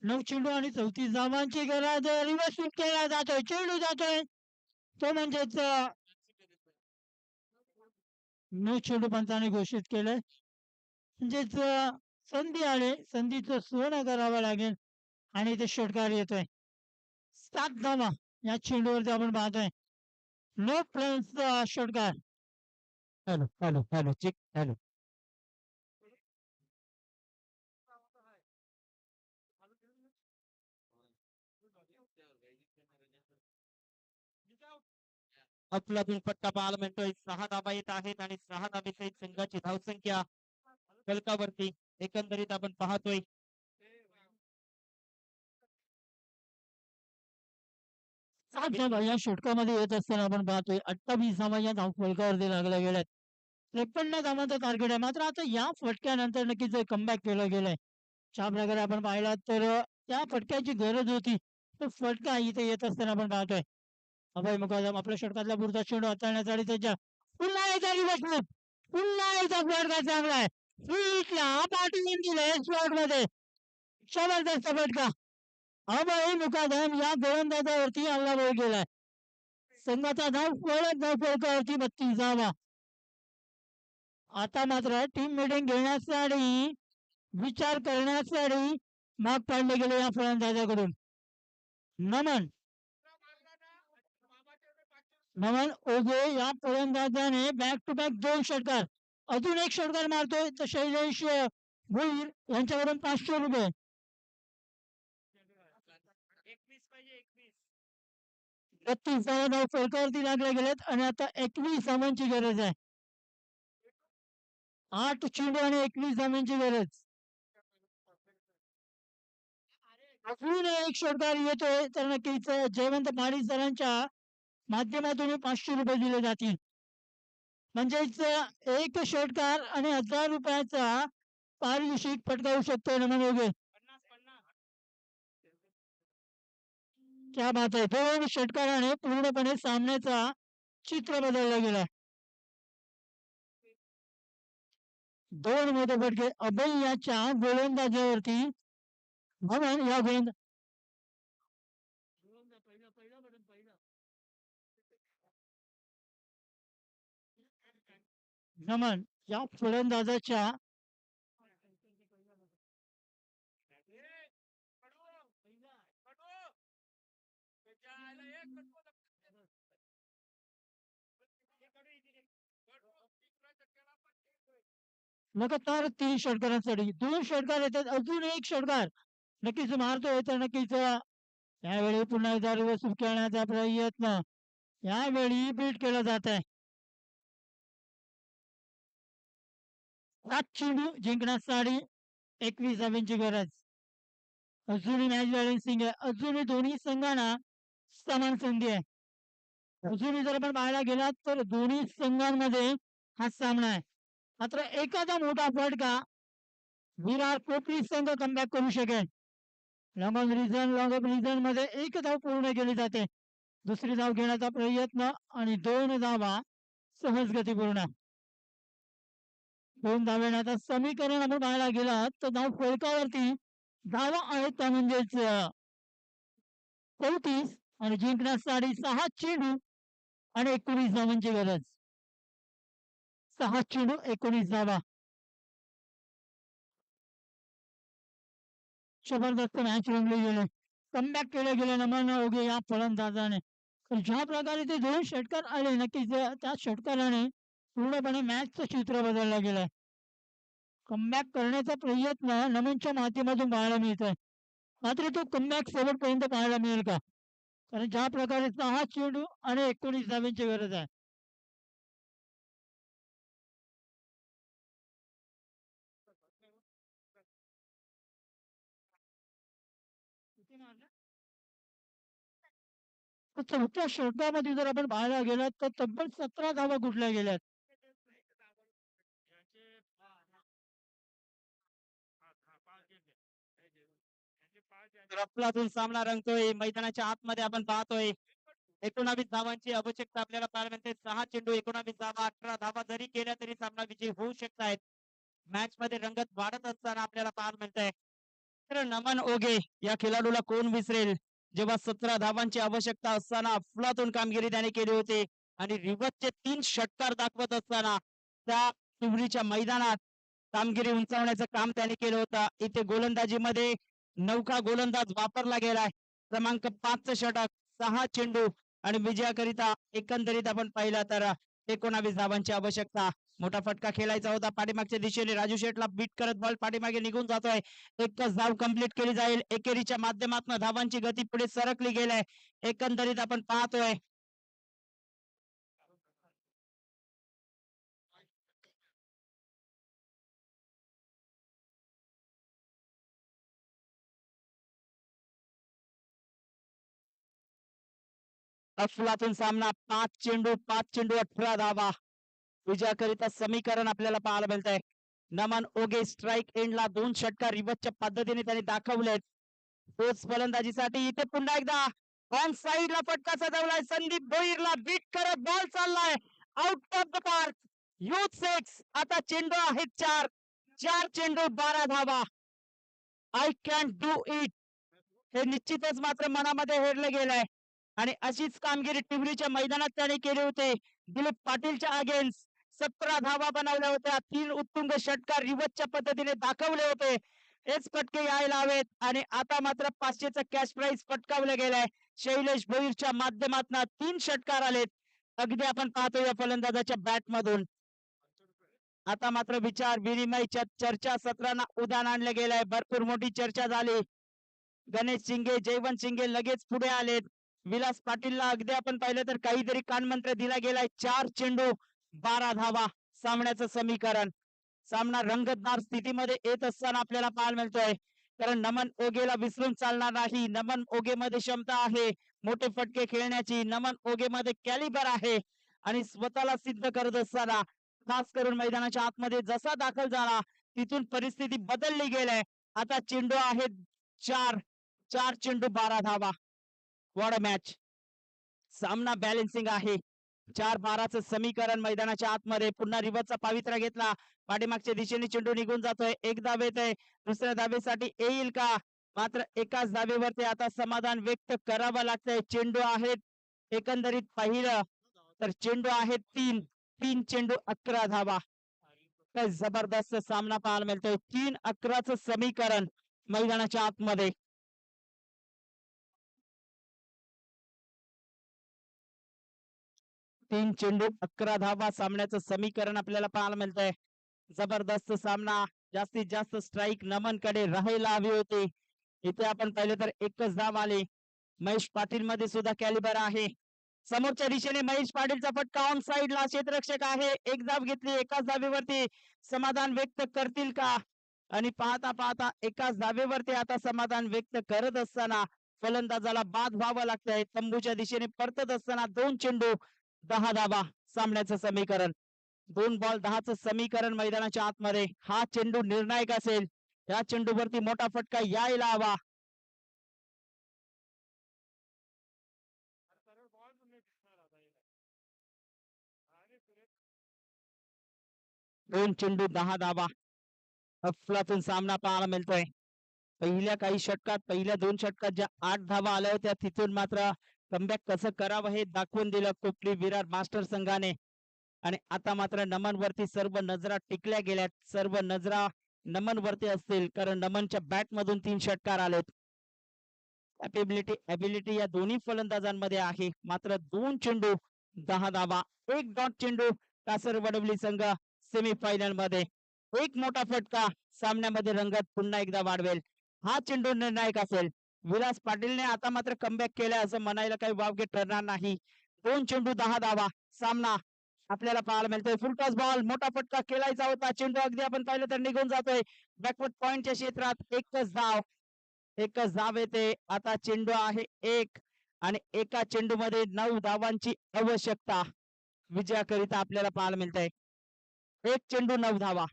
Speaker 3: नऊ चेंडू आणि 34 धावांची गरज. रिव्हर्स स्वीप केला जातोय, चेंडू जातोय तो म्हणजेच 9 चेंडू पंचाने घोषित केलंय. म्हणजेच संधी आले, संधीचं सोनं करावं लागेल आणि इथे षटकार येतोय. 7 धावा या चेंडूवरती आपण पाहतोय. नो फ्लॅन्स षटकार. Hello hello hello check hello.
Speaker 1: अफलातून फटका पाहायला मिळतोय. 6 धाबा येत आहेत आणि 6 धाबेसहित संघाची धावसंख्या फलकावरती एकंदरीत आपण पाहतोय. 7 धावा या षटकामध्ये येत असताना आपण पाहतोय. 28 धावा या धाव फलकावरती लागल्या गेल्यात. 53 धावांचं टार्गेट आहे. मात्र आता या फटक्यानंतर नक्कीच कमबॅक केलं गेलंय. ज्या प्रकारे आपण पाहिला तर त्या फटक्याची गरज होती, तो फटका इथे येत असताना आपण पाहतोय. अभय मुकादम आपल्या षटकातला पुढचा चेंडू हाताळण्यासाठी त्याच्या पुन्हा एकदा रिव्हर्स स्वीप. पुन्हा एकदा फटका चांगला आहे. स्वीटला पाठवून दिलंय स्लॉट मध्ये. जबरदस्त फटका. अभय मुकादम या गोलंदाजावरती हल्लाबोल केलाय. संघाचा धाव फलकावरती 32 धावा. आता मात्र टीम मीटिंग घेण्यासाठी विचार करण्यासाठी भाग पाडले गेले या फलंदाजाकडून. नमन ओगे या फलंदाजाने बॅक टू बॅक 2 षटकार. अजून एक षटकार मारतोय तर शैलेश भोईर यांच्याकडून 500 रुपये. 32 धावा फलकावरती लागले गेलेत आणि आता 21 धावांची गरज आहे. 8 चेंडू आणि 21 धावांची गरज. अजून एक षटकार येतोय तर नक्कीच जयवंत पाटील सरांच्या माध्यमातून 500 रुपये दिले जातील. म्हणजेच एक षटकार आणि 1000 रुपयाचा पारितोषिक पटकावू शकतो नमन ओगे. क्या बात आहे. 2 षटकाराने पूर्णपणे सामन्याचा चित्र बदलला गेला. 2 मोठे फटके अभय याच्या गोलंदाजावरती. म्हणून या नमन या फलंदाजाच्या
Speaker 3: लगातार 3 षटकारांसाठी 2 षटकार येतात, अजून एक षटकार नक्कीच मारतोय तर नक्कीच यावेळी पुन्हा एकदा रिव्हर्स खेळण्याचा प्रयत्न यावेळी बीट केला जात आहे. 7 चेंडू जिंकण्यासाठी 21 धावांची गरज. अजूनही मॅच बॅलन्सिंग आहे, अजूनही दोन्ही संघांना समान संधी आहे. अजूनही जर आपण पाहायला गेलात तर दोन्ही संघांमध्ये हा सामना आहे. मात्र एखादा मोठा फटका विराट कोहली संघ कमबॅक करू शकेल. लॉंग ऑफ रिझन मध्ये एक धाव पूर्ण केली जाते. दुसरी धाव घेण्याचा प्रयत्न आणि 2 धावा सहज गतीपूर्ण. 2 धाव्याने आता समीकरण आपण पाहायला गेलात तर धाव फलकावरती धावा आहेत त्या म्हणजेच 34 आणि जिंकण्यासाठी 6 चेंडू आणि 19 धावांची गरज. 6 चेंडू 19 धावा. जबरदस्त मॅच रंगले गेले. कमबॅक केले गेले नमन ओगे या फलंदाजाने. तर ज्या प्रकारे ते 2 षटकार आले नक्कीच त्या षटकाराने पूर्णपणे मॅचचं चित्र बदललं गेलंय. कमबॅक करण्याचा प्रयत्न नमनच्या माध्यमातून पाहायला मिळतोय. मात्र तो कमबॅक शेवटपर्यंत पाहायला मिळेल का? कारण ज्या प्रकारे 6 चेंडू आणि 19 धावांची गरज आहे. तर चौथ्या षटकामध्ये जर आपण पाहायला गेलात तर तब्बल 17 धावा कुठल्या गेल्यात.
Speaker 1: रफलातून सामना रंगतोय. मैदानाच्या आतमध्ये आपण पाहतोय 19 धावांची आवश्यकता आपल्याला पाहायला मिळते. 6 चेंडू 19 धावा. 18 धावा जरी केल्या तरी सामना विजयी होऊ शकतायत. मॅच मध्ये रंगत वाढत असताना आपल्याला पाहायला मिळतंय. तर नमन ओगे या खेळाडूला कोण विसरेल, जेव्हा 17 धावांची आवश्यकता असताना अफलातून कामगिरी त्याने केली होती आणि रिव्हर्सचे 3 षटकार दाखवत असताना त्या पिंपरीच्या मैदानात कामगिरी उंचावण्याचं काम त्याने केलं होतं. इथे गोलंदाजीमध्ये नौका गोलंदाज वापरला गेलाय. क्रमांक 5 षटक, 6 चेंडू आणि विजयाकरिता एकंदरीत आपण पाहिलं तर 19 धावांची आवश्यकता. मोठा फटका खेळायचा होता पाठीमागच्या दिशेने. राजू शेठला बीट करत बॉल पाठीमागे निघून जातोय. एकच धाव कंप्लीट केली जाईल. एकेरीच्या माध्यमातून धावांची गती पुढे सरकली गेलाय. एकंदरीत आपण पाहतोय अफलातून सामना. 5 चेंडू 18 धावा. विजयाकरिता समीकरण आपल्याला पाहायला मिळतंय. नमन ओगे स्ट्राईक एंडला 2 षटकार रिव्हर्सच्या पद्धतीने त्यांनी दाखवलेत. तोच फलंदाजीसाठी इथे पुन्हा एकदा ऑन साइडला फटका सजवलाय. संदीप भोईरला बीट करत बॉल चाललाय out of the park. Youth 6. आता चेंडू आहेत 4 चेंडू 12 धावा. आय कॅन डू इट हे निश्चितच मात्र मनामध्ये हेरलं गेलंय आणि अशीच कामगिरी टिवरीच्या मैदानात त्याने केली होती. दिलीप पाटीलच्या अगेन्स्ट 17 धावा बनवल्या होत्या. 3 उत्तुंग षटकार रिव्हर्सच्या पद्धतीने दाखवले होते. हेच फटके यायला हवेत आणि आता मात्र 500चं कॅश प्राइज पटकावलं गेलंय. शैलेश भोईरच्या माध्यमातून 3 षटकार आलेत. अगदी आपण पाहतो या फलंदाजाच्या बॅट मधून. आता मात्र विचार विनिमय चर्चा सत्रांना उदान आणलं गेलंय. भरपूर मोठी चर्चा झाली. गणेश शिंगे जयवंत शिंगे लगेच पुढे आलेत. विलास पाटीलला अगदी आपण पाहिलं तर काहीतरी कानमंत्र दिला गेलाय. 4 चेंडू 12 धावा सामन्याचं समीकरण. सामना रंगतदार स्थितीमध्ये येत असताना आपल्याला पाहायला मिळतोय. कारण नमन ओगेला विसरून चालणार नाही. नमन ओगेमध्ये क्षमता आहे मोठे फटके खेळण्याची. नमन ओगेमध्ये कॅलिबर आहे आणि स्वतःला सिद्ध करत असताना खास करून मैदानाच्या आतमध्ये जसा दाखल झाला तिथून परिस्थिती बदलली गेली. आता चेंडू आहेत 4 चेंडू 12 धावा. What a match. सामना बॅलन्सिंग आहे. 4-12चं समीकरण मैदानाच्या आतमध्ये. पुन्हा रिव्हर्सचा पावित्र्य घेतला. पाठीमागच्या दिशेने चेंडू निघून जातोय. एक धाव येतोय. दुसऱ्या धावेसाठी येईल का? मात्र एकाच धावेवरती आता समाधान व्यक्त करावं लागतंय. चेंडू आहेत एकंदरीत पाहिलं तर चेंडू आहेत 3 चेंडू 11 धावा. काय जबरदस्त सामना पाहायला मिळतोय. 3-11चं समीकरण मैदानाच्या आतमध्ये. 3 चेंडू 11 धावा सामन्याचं समीकरण आपल्याला पाहायला मिळतंय. जबरदस्त सामना. जास्तीत जास्त स्ट्राईक नमन कडे राहायला हवी होती. इथे आपण पाहिले तर एकच धाव आली. महेश पाटील मध्ये सुद्धा कॅलिबर आहे. समोरच्या दिशेने महेश पाटीलचा फटका ऑन साइडला क्षेत्ररक्षक आहे. एक धाव घेतली. एकाच धावेवरती समाधान व्यक्त करतील का? आणि पाहता पाहता एकाच धावेवरती आता समाधान व्यक्त करत असताना फलंदाजाला बाद व्हावं लागतंय. तंबूच्या दिशेने परतत असताना 2 चेंडू 10 धावा सामन्याचं समीकरण. 2 बॉल 10चं समीकरण मैदानाच्या आतमध्ये. हा चेंडू निर्णायक असेल. या चेंडूवरती मोठा फटका यायला हवा. दोन चेंडू 10 धावा. अफलातून सामना पाहायला मिळतोय. पहिल्या काही षटकात पहिल्या 2 षटकात ज्या 8 धावा आल्या होत्या तिथून मात्र कमबॅक कसं करावं हे दाखवून दिलं कोपरी विरार मास्टर संघाने. आणि आता मात्र नमन वरती सर्व नजरा टिकल्या गेल्यात. सर्व नजरा नमन वरती असतील कारण नमनच्या बॅट मधून 3 षटकार आलेत. एबिलिटी या दोन्ही फलंदाजांमध्ये आहे. मात्र 2 चेंडू 10 धावा. एक डॉट चेंडू कासरवडवली संघ सेमीफायनल मध्ये. एक मोठा फटका सामन्यामध्ये रंगत पुन्हा एकदा वाढवेल. हा चेंडू निर्णायक असेल. विलास पाटीलने आता मात्र कमबॅक केलाय असं म्हणायला काही वावगे ठरणार नाही. 2 चेंडू 10 धावा सामना आपल्याला पाहायला मिळतोय. फुलटॉस बॉल मोठा फटका केलायचा होता. चेंडू अगदी आपण पाहिलं तर निघून जातोय बॅकवर्ड पॉइंटच्या क्षेत्रात. एकच धाव येते. आता चेंडू आहे 1 आणि एका चेंडू मध्ये 9 धावांची आवश्यकता विजयाकरिता आपल्याला पाहायला मिळतंय. 1 चेंडू 9 धावा.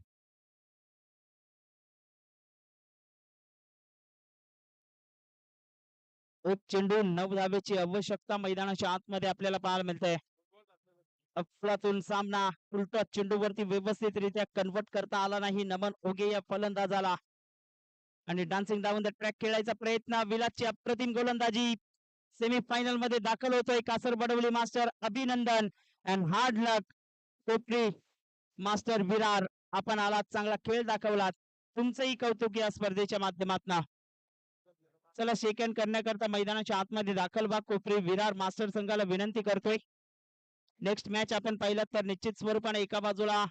Speaker 1: एक चेंडू 9 धावेची आवश्यकता मैदानाच्या आतमध्ये आपल्याला पाहायला मिळतंय. अफलातून सामना. उलटा चेंडूवरती व्यवस्थितरित्या कन्वर्ट करता आला नाही नमन ओगे या फलंदाजाला. आणि डान्सिंग डाऊन द ट्रॅक खेळायचा प्रयत्न. विलासची अप्रतिम गोलंदाजी. सेमीफायनल मध्ये दाखल होतोय कासर बडवली मास्टर. अभिनंदन and hard luck Kopri master Virar. आपण आलात, चांगला खेळ दाखवलात. तुमचंही कौतुक या स्पर्धेच्या माध्यमातून. चला शेकहँड करण्याकरता मैदानाच्या आतमध्ये दाखल व्हा. कोपरी विरार मास्टर संघाला विनंती करतोय. नेक्स्ट मॅच आपण पाहिलं तर निश्चित स्वरूपाने एका बाजूला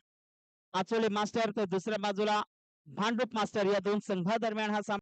Speaker 1: आचोले मास्टर तर दुसऱ्या बाजूला भांडूप मास्टर या दोन संघादरम्यान हा सामना